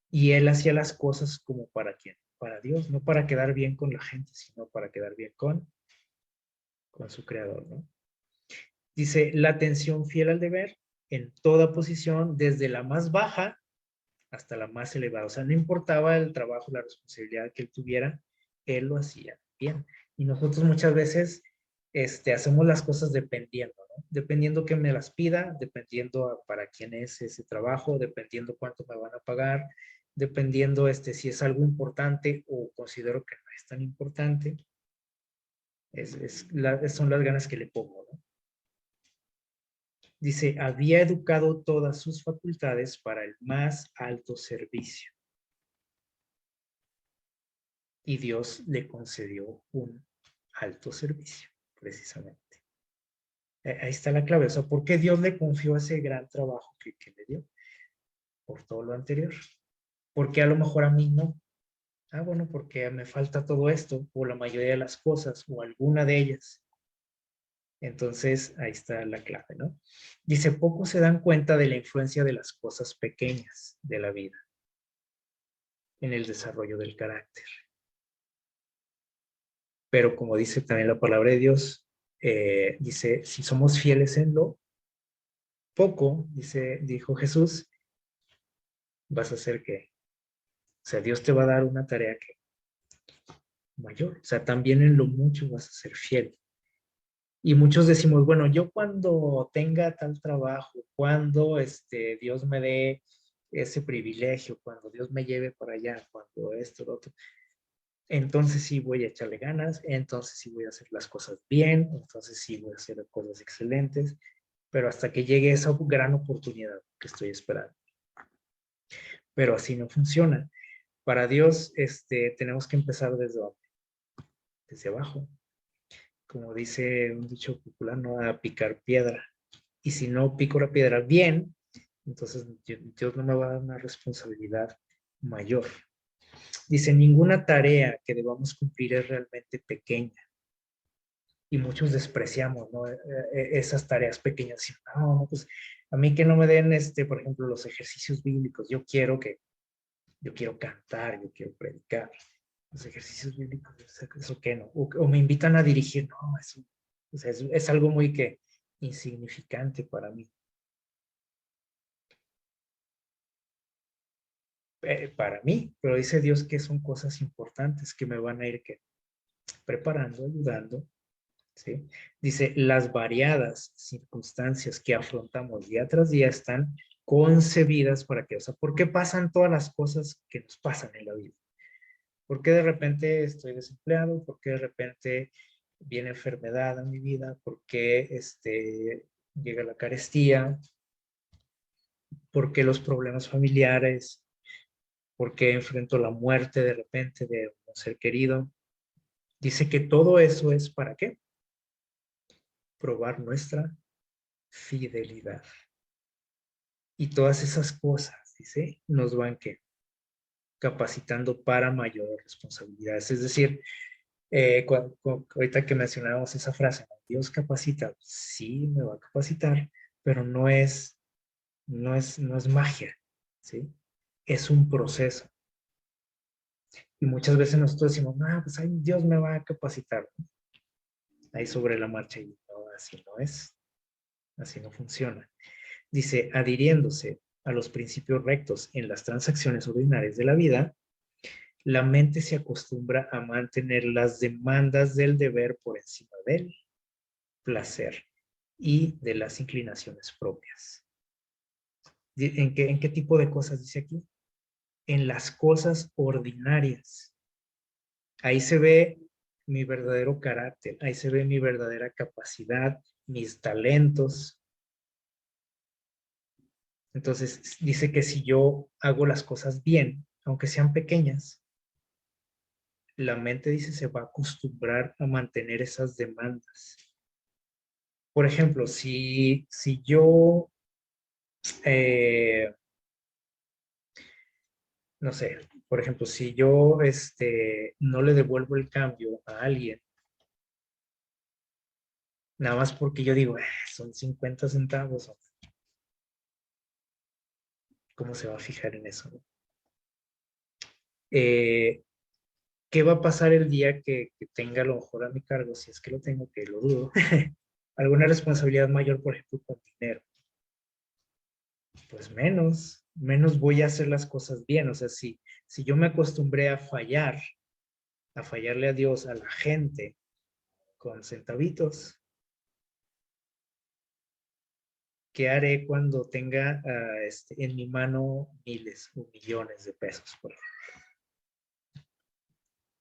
Y él hacía las cosas como para quién, para Dios, no para quedar bien con la gente, sino para quedar bien con su creador, ¿no? Dice, la atención fiel al deber en toda posición, desde la más baja hasta la más elevada. O sea, no importaba el trabajo, la responsabilidad que él tuviera, él lo hacía bien. Y nosotros muchas veces hacemos las cosas dependiendo, ¿no? Dependiendo que me las pida, dependiendo para quién es ese trabajo, dependiendo cuánto me van a pagar, dependiendo si es algo importante o considero que no es tan importante. Son las ganas que le pongo, ¿no? Dice, había educado todas sus facultades para el más alto servicio. Y Dios le concedió un alto servicio, precisamente. Ahí está la clave. O sea, ¿por qué Dios le confió ese gran trabajo que le dio? Por todo lo anterior. ¿Por qué a lo mejor a mí no? Ah, bueno, porque me falta todo esto, o la mayoría de las cosas, o alguna de ellas. Entonces, ahí está la clave, ¿no? Dice, pocos se dan cuenta de la influencia de las cosas pequeñas de la vida en el desarrollo del carácter. Pero como dice también la palabra de Dios, dice, si somos fieles en lo poco, dijo Jesús, vas a hacer que, o sea, Dios te va a dar una tarea que mayor, o sea, también en lo mucho vas a ser fiel. Y muchos decimos, bueno, yo cuando tenga tal trabajo, cuando Dios me dé ese privilegio, cuando Dios me lleve para allá, cuando esto, lo otro, entonces sí voy a echarle ganas, entonces sí voy a hacer las cosas bien, entonces sí voy a hacer cosas excelentes, pero hasta que llegue esa gran oportunidad que estoy esperando. Pero así no funciona. Para Dios, tenemos que empezar desde abajo. Como dice un dicho popular, no a picar piedra. Y si no pico la piedra bien, entonces Dios no me va a dar una responsabilidad mayor. Dice, ninguna tarea que debamos cumplir es realmente pequeña. Y muchos despreciamos, ¿no? Esas tareas pequeñas. No, pues a mí que no me den, por ejemplo, los ejercicios bíblicos. Yo quiero cantar, yo quiero predicar. Los ejercicios bíblicos, eso que no. O me invitan a dirigir, no, eso, o sea, es algo muy insignificante para mí. Para mí, pero dice Dios que son cosas importantes que me van a ir preparando, ayudando, ¿sí? Dice, las variadas circunstancias que afrontamos día tras día están concebidas para que, o sea, ¿por qué pasan todas las cosas que nos pasan en la vida? ¿Por qué de repente estoy desempleado? ¿Por qué de repente viene enfermedad a mi vida? ¿Por qué llega la carestía? ¿Por qué los problemas familiares? ¿Por qué enfrento la muerte de repente de un ser querido? Dice que todo eso es ¿para qué? Probar nuestra fidelidad. Y todas esas cosas, dice, nos van capacitando para mayores responsabilidades. Es decir, ahorita que mencionábamos esa frase, Dios capacita, sí me va a capacitar, pero no es magia, ¿sí? Es un proceso. Y muchas veces nosotros decimos, no, pues ay, Dios me va a capacitar. Ahí sobre la marcha, y no, así no es, así no funciona. Dice, adhiriéndose a los principios rectos en las transacciones ordinarias de la vida, la mente se acostumbra a mantener las demandas del deber por encima del placer y de las inclinaciones propias. ¿En qué tipo de cosas dice aquí? En las cosas ordinarias. Ahí se ve mi verdadero carácter, ahí se ve mi verdadera capacidad, mis talentos. Entonces dice que si yo hago las cosas bien, aunque sean pequeñas, la mente, dice, se va a acostumbrar a mantener esas demandas. Por ejemplo, si yo, no sé, por ejemplo, si yo no le devuelvo el cambio a alguien, nada más porque yo digo, son 50 centavos, ¿cómo se va a fijar en eso? ¿Qué va a pasar el día que tenga a lo mejor a mi cargo, si es que lo tengo, que lo dudo, alguna responsabilidad mayor, por ejemplo, con dinero? Pues menos voy a hacer las cosas bien. O sea, si yo me acostumbré a fallarle a Dios, a la gente, con centavitos, ¿qué haré cuando tenga en mi mano miles o millones de pesos, por ejemplo?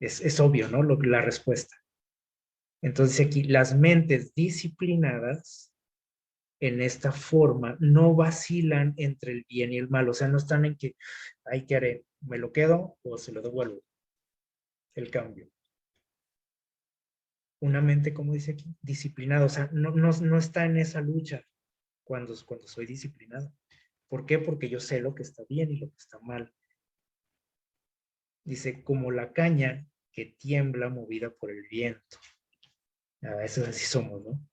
Es obvio, ¿no? La respuesta. Entonces aquí, las mentes disciplinadas en esta forma no vacilan entre el bien y el mal. O sea, no están en que, ay, ¿qué haré? ¿Me lo quedo o se lo devuelvo? El cambio. Una mente, como dice aquí, disciplinada. O sea, no está en esa lucha cuando soy disciplinado. ¿Por qué? Porque yo sé lo que está bien y lo que está mal. Dice, como la caña que tiembla movida por el viento. A veces así somos, ¿no?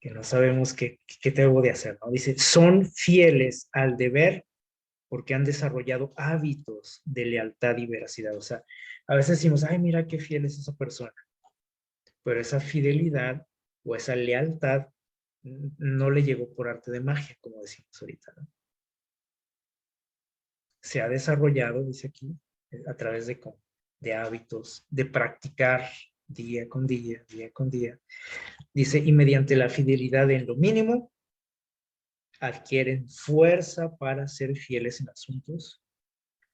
Que no sabemos qué debo de hacer, ¿no? Dice, son fieles al deber porque han desarrollado hábitos de lealtad y veracidad. O sea, a veces decimos, ay, mira qué fiel es esa persona. Pero esa fidelidad o esa lealtad no le llegó por arte de magia, como decimos ahorita, ¿no? Se ha desarrollado, dice aquí, a través de hábitos, de practicar día con día, día con día. Dice, y mediante la fidelidad en lo mínimo, adquieren fuerza para ser fieles en asuntos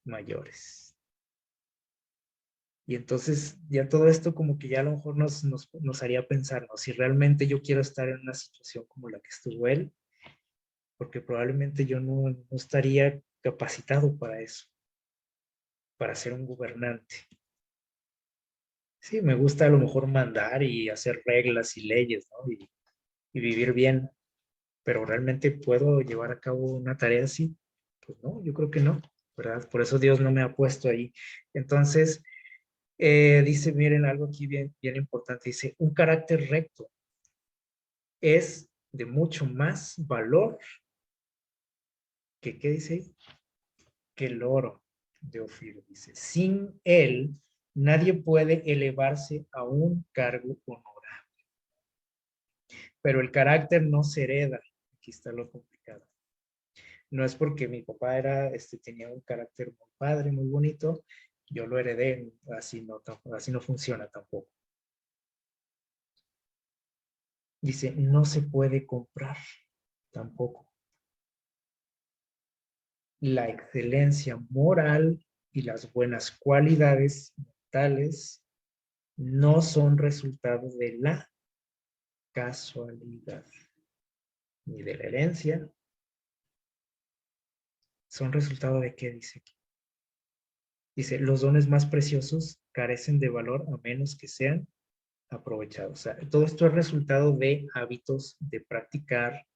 mayores. Y entonces ya todo esto como que ya a lo mejor nos haría pensar, ¿no? Si realmente yo quiero estar en una situación como la que estuvo él, porque probablemente yo no estaría capacitado para eso, para ser un gobernante. Sí, me gusta a lo mejor mandar y hacer reglas y leyes, ¿no? Y vivir bien, pero realmente puedo llevar a cabo una tarea así. Pues no, yo creo que no, ¿verdad? Por eso Dios no me ha puesto ahí. Entonces, dice, miren algo aquí bien, bien importante, dice, un carácter recto es de mucho más valor que, ¿qué dice ahí? Que el oro de Ofir, dice. Sin él, nadie puede elevarse a un cargo honorable. Pero el carácter no se hereda. Aquí está lo complicado. No es porque mi papá tenía un carácter muy padre, muy bonito, yo lo heredé, así no funciona tampoco. Dice, no se puede comprar tampoco. La excelencia moral y las buenas cualidades mentales no son resultado de la casualidad ni de la herencia. Son resultado de qué dice aquí. Dice, los dones más preciosos carecen de valor a menos que sean aprovechados. O sea, todo esto es resultado de hábitos de practicar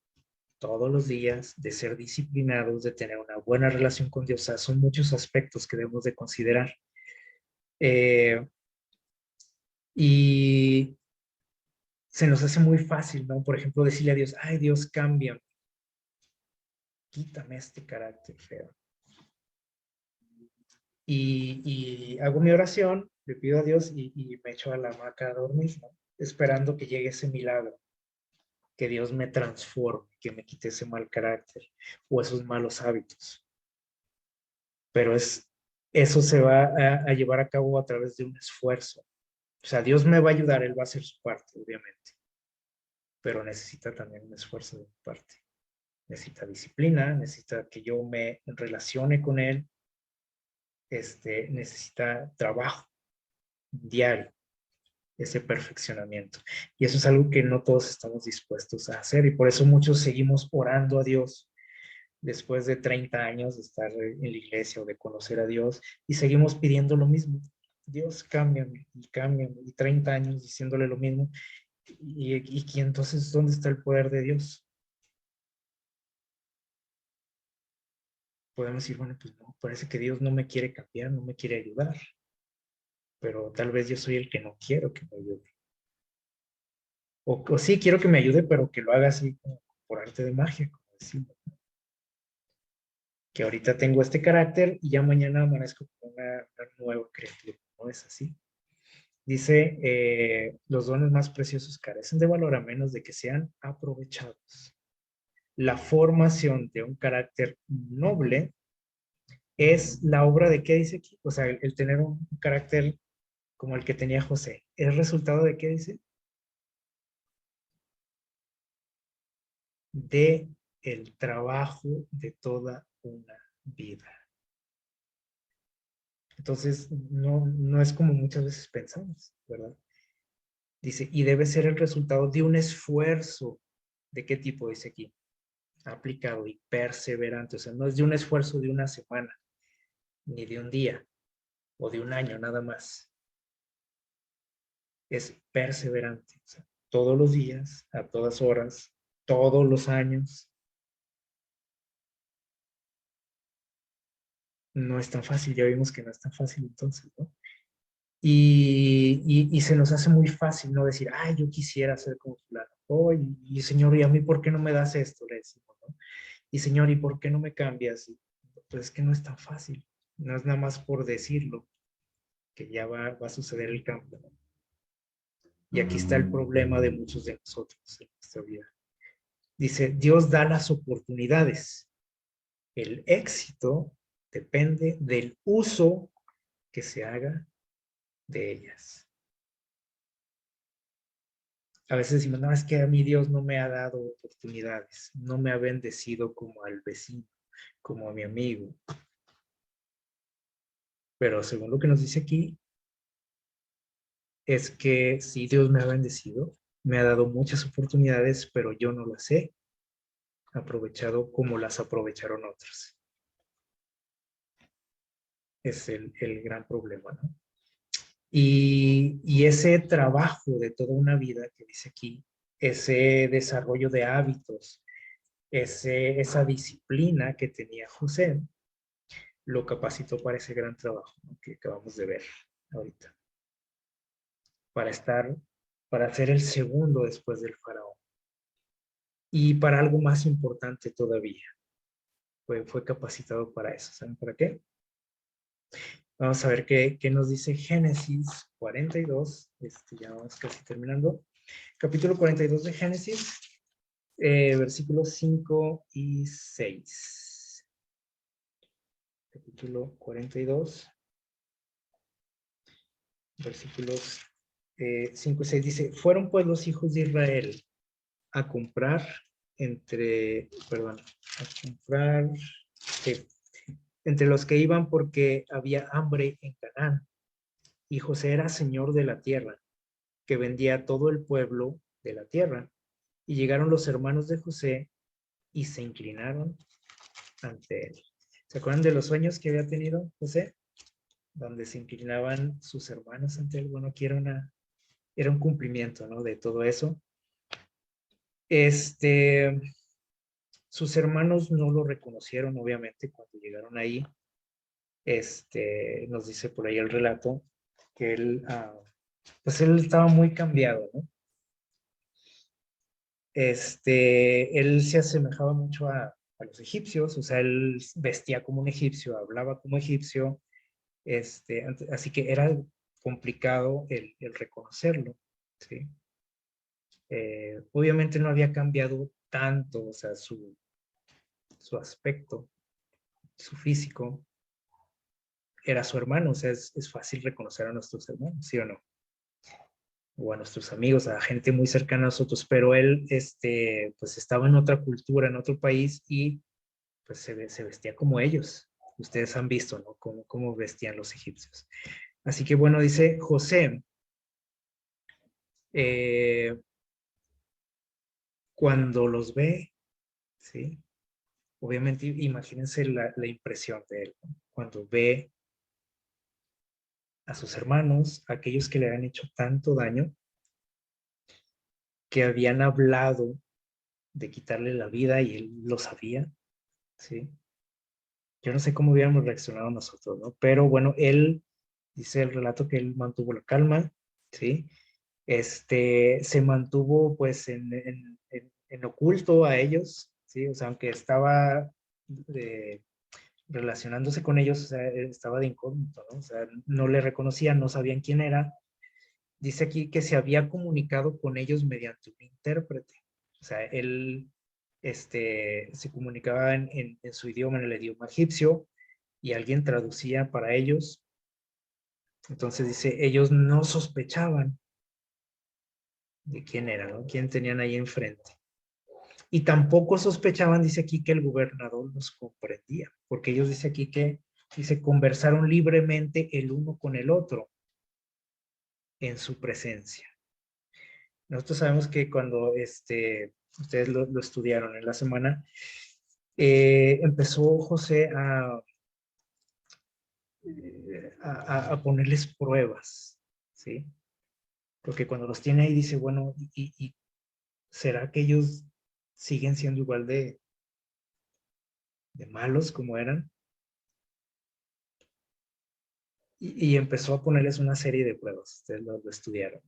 todos los días, de ser disciplinados, de tener una buena relación con Dios. O sea, son muchos aspectos que debemos de considerar. Y se nos hace muy fácil, ¿no? Por ejemplo, decirle a Dios, ay, Dios, cámbiame, quítame este carácter feo. Y hago mi oración, le pido a Dios y me echo a la hamaca a dormir, ¿no? Esperando que llegue ese milagro, que Dios me transforme, que me quite ese mal carácter o esos malos hábitos. Pero eso se va a llevar a cabo a través de un esfuerzo. O sea, Dios me va a ayudar, Él va a hacer su parte, obviamente, pero necesita también un esfuerzo de mi parte. Necesita disciplina, necesita que yo me relacione con Él, necesita trabajo diario, ese perfeccionamiento. Y eso es algo que no todos estamos dispuestos a hacer y por eso muchos seguimos orando a Dios después de 30 años de estar en la iglesia o de conocer a Dios, y seguimos pidiendo lo mismo. Dios, cámbiame, y 30 años diciéndole lo mismo. Y entonces, ¿dónde está el poder de Dios? Podemos decir, bueno, pues no, parece que Dios no me quiere cambiar, no me quiere ayudar, pero tal vez yo soy el que no quiero que me ayude. O sí quiero que me ayude, pero que lo haga así como por arte de magia, como decimos. Que ahorita tengo este carácter y ya mañana amanezco con una nueva criatura. ¿No es así? Dice, los dones más preciosos carecen de valor a menos de que sean aprovechados. La formación de un carácter noble es la obra de qué dice aquí. O sea, el tener un carácter como el que tenía José. ¿Es resultado de qué dice? De el trabajo de toda una vida. Entonces, no es como muchas veces pensamos, ¿verdad? Dice, y debe ser el resultado de un esfuerzo. ¿De qué tipo dice aquí? Aplicado y perseverante. O sea, no es de un esfuerzo de una semana, ni de un día, o de un año nada más. Es perseverante. O sea, todos los días, a todas horas, todos los años. No es tan fácil, ya vimos que no es tan fácil entonces, ¿no? Y se nos hace muy fácil no decir, ay, yo quisiera ser como fulano. Oh, y Señor, ¿y a mí por qué no me das esto? Le decimos, ¿no? Y Señor, ¿y por qué no me cambias? Pues es que no es tan fácil. No es nada más por decirlo que ya va a suceder el cambio, ¿no? Y aquí está el problema de muchos de nosotros en nuestra vida. Dice, Dios da las oportunidades. El éxito depende del uso que se haga de ellas. A veces decimos, no, es que a mí Dios no me ha dado oportunidades, no me ha bendecido como al vecino, como a mi amigo. Pero según lo que nos dice aquí, es que sí, Dios me ha bendecido, me ha dado muchas oportunidades, pero yo no las he aprovechado como las aprovecharon otros. Es el gran problema, ¿no? Y ese trabajo de toda una vida que dice aquí, ese desarrollo de hábitos, esa disciplina que tenía José, lo capacitó para ese gran trabajo, ¿no? Que acabamos de ver ahorita. Para ser el segundo después del faraón. Y para algo más importante todavía. Fue capacitado para eso. ¿Saben para qué? Vamos a ver qué nos dice Génesis 42. Ya vamos casi terminando. Capítulo 42 de Génesis, versículos 5 y 6. Capítulo 42, versículos 5 y 6. Dice, fueron pues los hijos de Israel a comprar entre los que iban porque había hambre en Canaán. Y José era señor de la tierra, que vendía a todo el pueblo de la tierra. Y llegaron los hermanos de José y se inclinaron ante él. ¿Se acuerdan de los sueños que había tenido José? Donde se inclinaban sus hermanos ante él. Bueno, aquí era un cumplimiento, ¿no? De todo eso. Sus hermanos no lo reconocieron, obviamente, cuando llegaron ahí. Nos dice por ahí el relato que pues él estaba muy cambiado, ¿no? Él se asemejaba mucho a los egipcios, o sea, él vestía como un egipcio, hablaba como egipcio, así que era complicado el reconocerlo, ¿sí? Obviamente no había cambiado tanto, o sea, su aspecto, su físico, era su hermano, o sea, es fácil reconocer a nuestros hermanos, ¿sí o no? O a nuestros amigos, a gente muy cercana a nosotros, pero él, pues estaba en otra cultura, en otro país y pues se vestía como ellos. Ustedes han visto, ¿no? Cómo vestían los egipcios. Así que bueno, dice José, cuando los ve, ¿sí? obviamente imagínense la impresión de él, ¿no? Cuando ve a sus hermanos, a aquellos que le habían hecho tanto daño, que habían hablado de quitarle la vida y él lo sabía, ¿sí? Yo no sé cómo hubiéramos reaccionado nosotros, ¿no? Pero bueno, él, dice el relato que él mantuvo la calma, ¿sí? Se mantuvo pues en oculto a ellos, ¿sí? O sea, aunque estaba relacionándose con ellos, o sea, estaba de incógnito, ¿no? O sea, no le reconocían, no sabían quién era. Dice aquí que se había comunicado con ellos mediante un intérprete. O sea, él se comunicaba en su idioma, en el idioma egipcio, y alguien traducía para ellos. Entonces dice, ellos no sospechaban de quién era, ¿no? Quién tenían ahí enfrente. Y tampoco sospechaban, dice aquí, que el gobernador los comprendía, porque ellos dice aquí que, dice, conversaron libremente el uno con el otro en su presencia. Nosotros sabemos que cuando ustedes lo estudiaron en la semana, empezó José a ponerles pruebas, ¿sí? Porque cuando los tiene ahí dice, bueno, ¿y será que ellos siguen siendo igual de malos como eran? Y empezó a ponerles una serie de pruebas, ustedes lo estudiaron.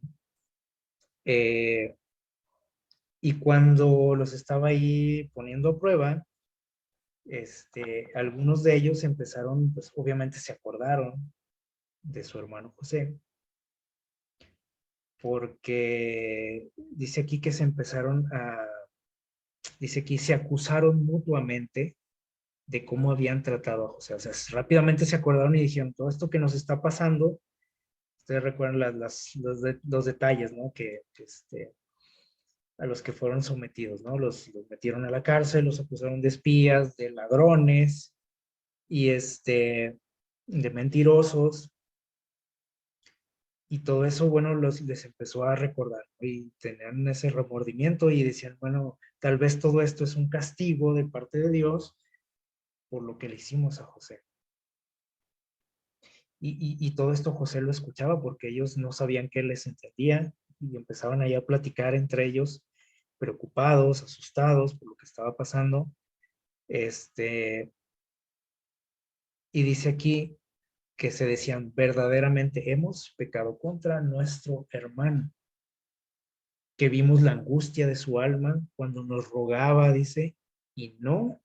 Y cuando los estaba ahí poniendo a prueba, algunos de ellos empezaron, pues obviamente se acordaron de su hermano José, porque dice aquí que dice aquí se acusaron mutuamente de cómo habían tratado a José. O sea, rápidamente se acordaron y dijeron, todo esto que nos está pasando, ustedes recuerdan los detalles, ¿no? A los que fueron sometidos, ¿no? Los metieron a la cárcel, los acusaron de espías, de ladrones y de mentirosos. Y todo eso, bueno, les empezó a recordar, ¿no? Y tenían ese remordimiento y decían, bueno, tal vez todo esto es un castigo de parte de Dios por lo que le hicimos a José. Y todo esto José lo escuchaba porque ellos no sabían que él les entendía y empezaban ahí a platicar entre ellos, preocupados, asustados por lo que estaba pasando. Y dice aquí que se decían, verdaderamente hemos pecado contra nuestro hermano, que vimos la angustia de su alma cuando nos rogaba, dice, y no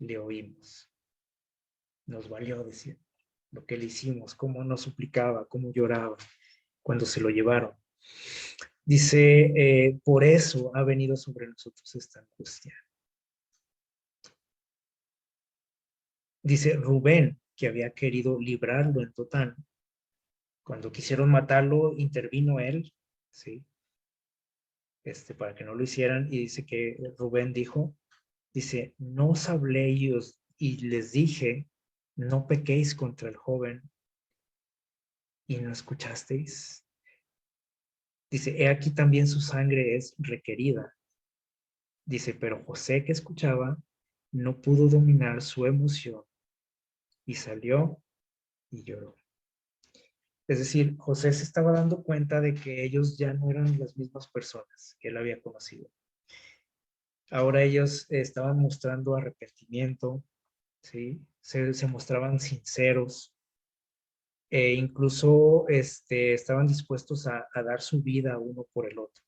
le oímos. Nos valió decir lo que le hicimos, cómo nos suplicaba, cómo lloraba cuando se lo llevaron. Dice, por eso ha venido sobre nosotros esta angustia. Dice Rubén, que había querido librarlo en Dotán. Cuando quisieron matarlo, intervino él, ¿sí? Para que no lo hicieran. Y dice que Rubén dijo, dice, no os hablé y les dije, no pequéis contra el joven y no escuchasteis. Dice, he aquí también su sangre es requerida. Dice, pero José que escuchaba no pudo dominar su emoción y salió y lloró. Es decir, José se estaba dando cuenta de que ellos ya no eran las mismas personas que él había conocido. Ahora ellos estaban mostrando arrepentimiento, ¿sí? Se mostraban sinceros, e incluso estaban dispuestos a dar su vida uno por el otro.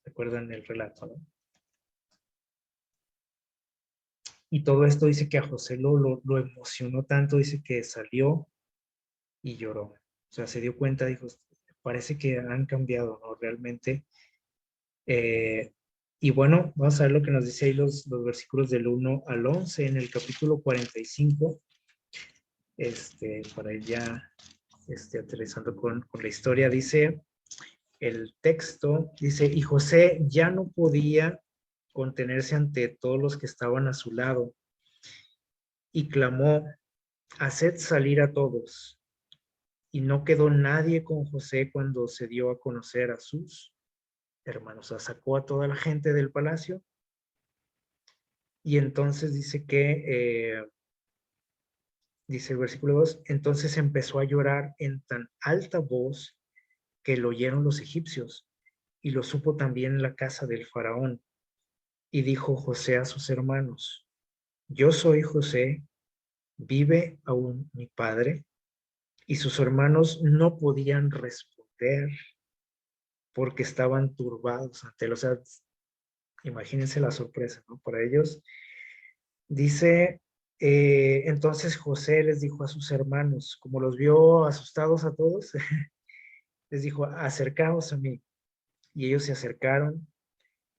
¿Recuerdan el relato, no? Y todo esto dice que a José lo emocionó tanto, dice que salió y lloró. O sea, se dio cuenta, dijo, parece que han cambiado, ¿no? Realmente. Y bueno, vamos a ver lo que nos dice ahí los versículos del 1 al 11 en el capítulo 45, para ir ya aterrizando con la historia. Dice el texto, dice, y José ya no podía contenerse ante todos los que estaban a su lado y clamó, haced salir a todos. Y no quedó nadie con José cuando se dio a conocer a sus hermanos. O sea, sacó a toda la gente del palacio Y entonces dice que, dice el versículo 2, entonces empezó a llorar en tan alta voz que lo oyeron los egipcios, y lo supo también la casa del faraón. Y dijo José a sus hermanos, yo soy José, ¿vive aún mi padre? Y sus hermanos no podían responder porque estaban turbados ante él. O sea, imagínense la sorpresa, ¿no? Para ellos. Dice, entonces José les dijo a sus hermanos, como los vio asustados a todos, les dijo, acercaos a mí. Y ellos se acercaron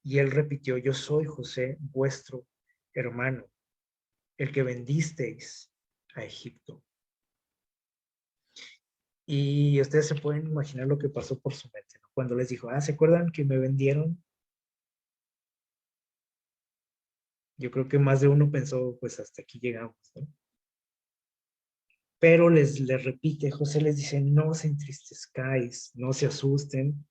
y él repitió, yo soy José, vuestro hermano, el que vendisteis a Egipto. Y ustedes se pueden imaginar lo que pasó por su mente, ¿no? Cuando les dijo, ¿se acuerdan que me vendieron? Yo creo que más de uno pensó, pues hasta aquí llegamos, ¿no? Pero les repite, José les dice, no os entristezcáis, no se asusten,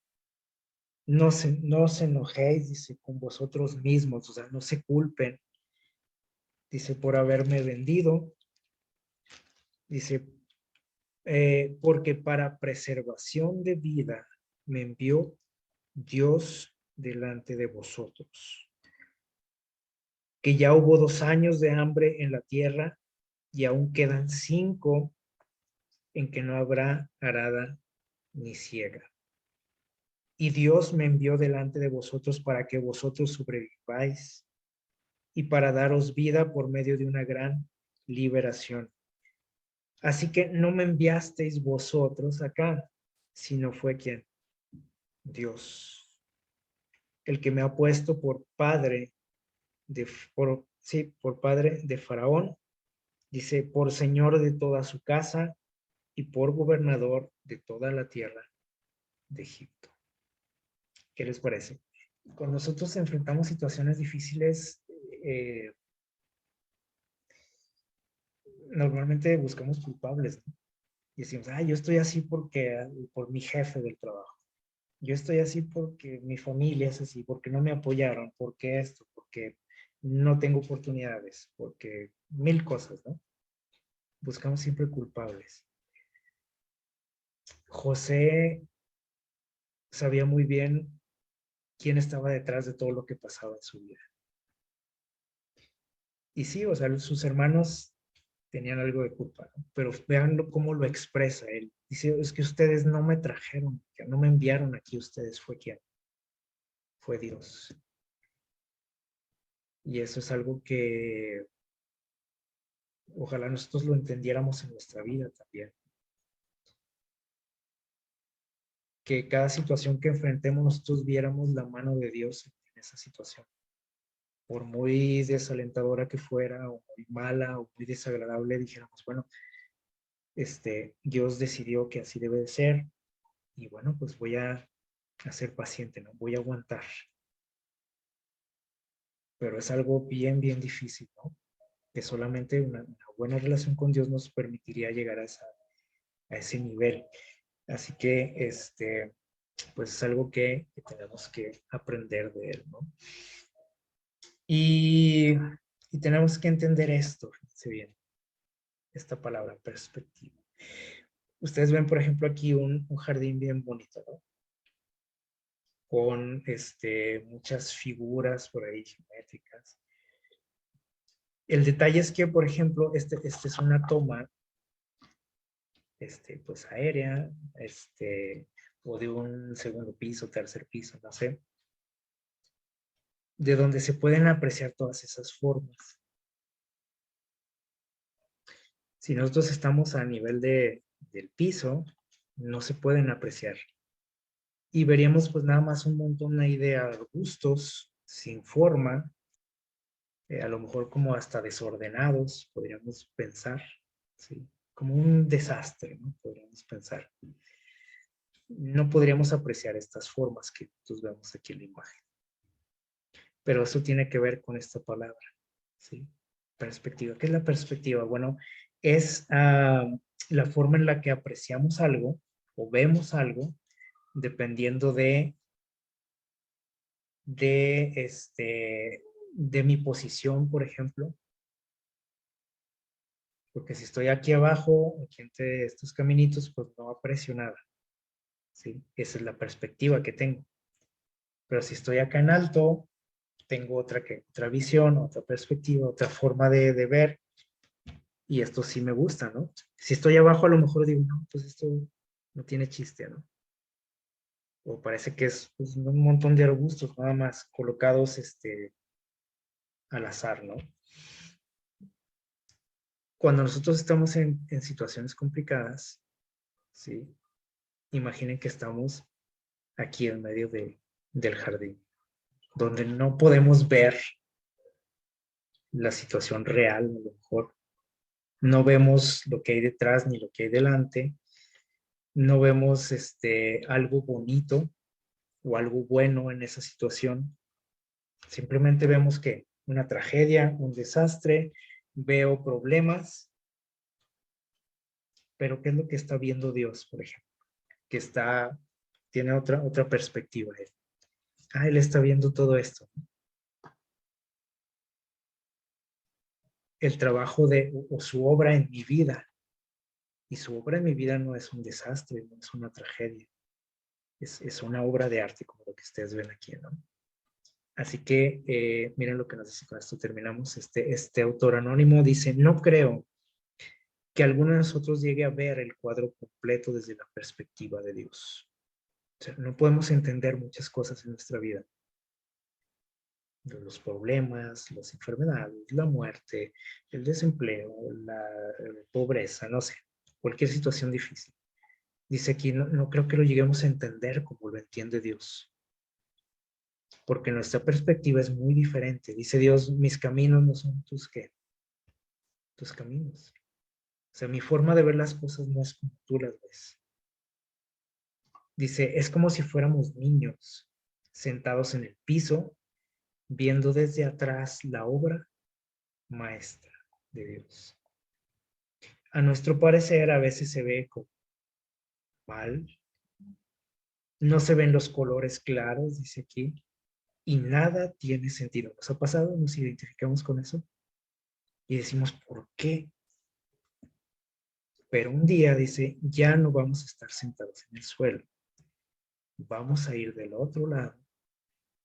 no os enojéis, dice, con vosotros mismos, o sea, no se culpen, dice, por haberme vendido, dice, porque para preservación de vida me envió Dios delante de vosotros. Que ya hubo 2 años de hambre en la tierra y aún quedan 5 en que no habrá arada ni siega. Y Dios me envió delante de vosotros para que vosotros sobreviváis y para daros vida por medio de una gran liberación. Así que no me enviasteis vosotros acá, sino fue quien, Dios, el que me ha puesto por padre por padre de Faraón, dice, por señor de toda su casa y por gobernador de toda la tierra de Egipto. ¿Qué les parece? Cuando nosotros enfrentamos situaciones difíciles, normalmente buscamos culpables, ¿no? Y decimos, yo estoy así por mi jefe del trabajo. Yo estoy así porque mi familia es así, porque no me apoyaron, porque esto, porque no tengo oportunidades, porque 1000 cosas, ¿no? Buscamos siempre culpables. José sabía muy bien quién estaba detrás de todo lo que pasaba en su vida. Y sí, o sea, sus hermanos tenían algo de culpa, ¿no? Pero vean cómo lo expresa él. Dice, es que ustedes no me trajeron, que no me enviaron aquí, ustedes fue quien, fue Dios. Y eso es algo que ojalá nosotros lo entendiéramos en nuestra vida también. Que cada situación que enfrentemos nosotros viéramos la mano de Dios en esa situación. Por muy desalentadora que fuera, o muy mala, o muy desagradable, dijéramos, bueno, Dios decidió que así debe de ser, y bueno, pues voy a ser paciente, ¿no? Voy a aguantar. Pero es algo bien, bien difícil, ¿no? Que solamente una buena relación con Dios nos permitiría llegar a ese nivel. Así que, pues es algo que tenemos que aprender de él, ¿no? Y tenemos que entender esto, fíjense bien, esta palabra, perspectiva. Ustedes ven, por ejemplo, aquí un jardín bien bonito, ¿no? Con muchas figuras por ahí geométricas. El detalle es que, por ejemplo, es una toma, pues aérea, o de un segundo piso, tercer piso, no sé, de donde se pueden apreciar todas esas formas. Si nosotros estamos a nivel del piso, no se pueden apreciar. Y veríamos pues nada más un montón ahí de arbustos sin forma, a lo mejor como hasta desordenados, podríamos pensar, ¿sí? Como un desastre, ¿no? Podríamos pensar. No podríamos apreciar estas formas que nosotros vemos aquí en la imagen. Pero eso tiene que ver con esta palabra, ¿sí? Perspectiva. ¿Qué es la perspectiva? Bueno, es la forma en la que apreciamos algo o vemos algo dependiendo de de mi posición, por ejemplo. Porque si estoy aquí abajo, aquí entre estos caminitos, pues no aprecio nada. ¿Sí? Esa es la perspectiva que tengo. Pero si estoy acá en alto, tengo otra visión, otra perspectiva, otra forma de ver. Y esto sí me gusta, ¿no? Si estoy abajo, a lo mejor digo, no, pues esto no tiene chiste, ¿no? O parece que es pues, un montón de arbustos nada más colocados al azar, ¿no? Cuando nosotros estamos en situaciones complicadas, ¿sí? Imaginen que estamos aquí en medio del jardín, donde no podemos ver la situación real, a lo mejor no vemos lo que hay detrás ni lo que hay delante, no vemos algo bonito o algo bueno en esa situación, simplemente vemos que una tragedia, un desastre, veo problemas, pero ¿qué es lo que está viendo Dios, por ejemplo? Que tiene otra perspectiva. Él está viendo todo esto. El trabajo o su obra en mi vida. Y su obra en mi vida no es un desastre, no es una tragedia. Es una obra de arte como lo que ustedes ven aquí, ¿no? Así que miren lo que nos dice, con esto terminamos. Este autor anónimo dice, no creo que alguno de nosotros llegue a ver el cuadro completo desde la perspectiva de Dios. O sea, no podemos entender muchas cosas en nuestra vida. Los problemas, las enfermedades, la muerte, el desempleo, la pobreza, no sé, cualquier situación difícil. Dice aquí, no creo que lo lleguemos a entender como lo entiende Dios. Porque nuestra perspectiva es muy diferente. Dice Dios, mis caminos no son tus caminos. O sea, mi forma de ver las cosas no es como tú las ves. Dice, es como si fuéramos niños sentados en el piso, viendo desde atrás la obra maestra de Dios. A nuestro parecer, a veces se ve como mal, no se ven los colores claros, dice aquí, y nada tiene sentido. ¿Nos ha pasado? ¿Nos identificamos con eso? Y decimos, ¿por qué? Pero un día dice, ya no vamos a estar sentados en el suelo. Vamos a ir del otro lado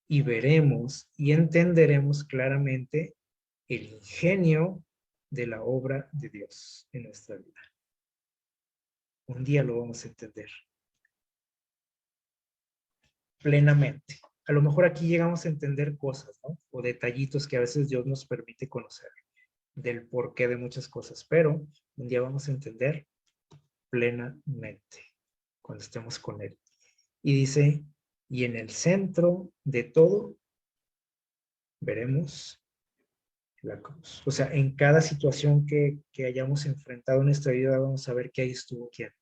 y veremos y entenderemos claramente el ingenio de la obra de Dios en nuestra vida. Un día lo vamos a entender plenamente. A lo mejor aquí llegamos a entender cosas, ¿no? O detallitos que a veces Dios nos permite conocer del porqué de muchas cosas, pero un día vamos a entender plenamente cuando estemos con Él. Y dice, y en el centro de todo veremos la cruz. O sea, en cada situación que hayamos enfrentado en nuestra vida, vamos a ver que ahí estuvo quién.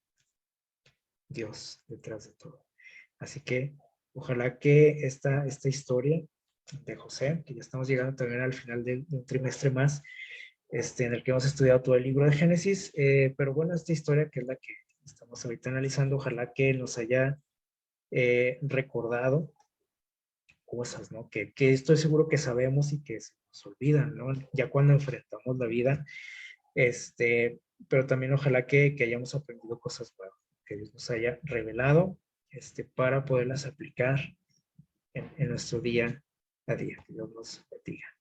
Dios detrás de todo. Así que ojalá que esta historia de José, que ya estamos llegando también al final de un trimestre más, en el que hemos estudiado todo el libro de Génesis, pero bueno, esta historia que es la que estamos ahorita analizando, ojalá que nos haya recordado cosas, ¿no? Que estoy seguro que sabemos y que se nos olvidan, ¿no? Ya cuando enfrentamos la vida, pero también ojalá que hayamos aprendido cosas nuevas, que Dios nos haya revelado, para poderlas aplicar en nuestro día a día. Que Dios nos bendiga.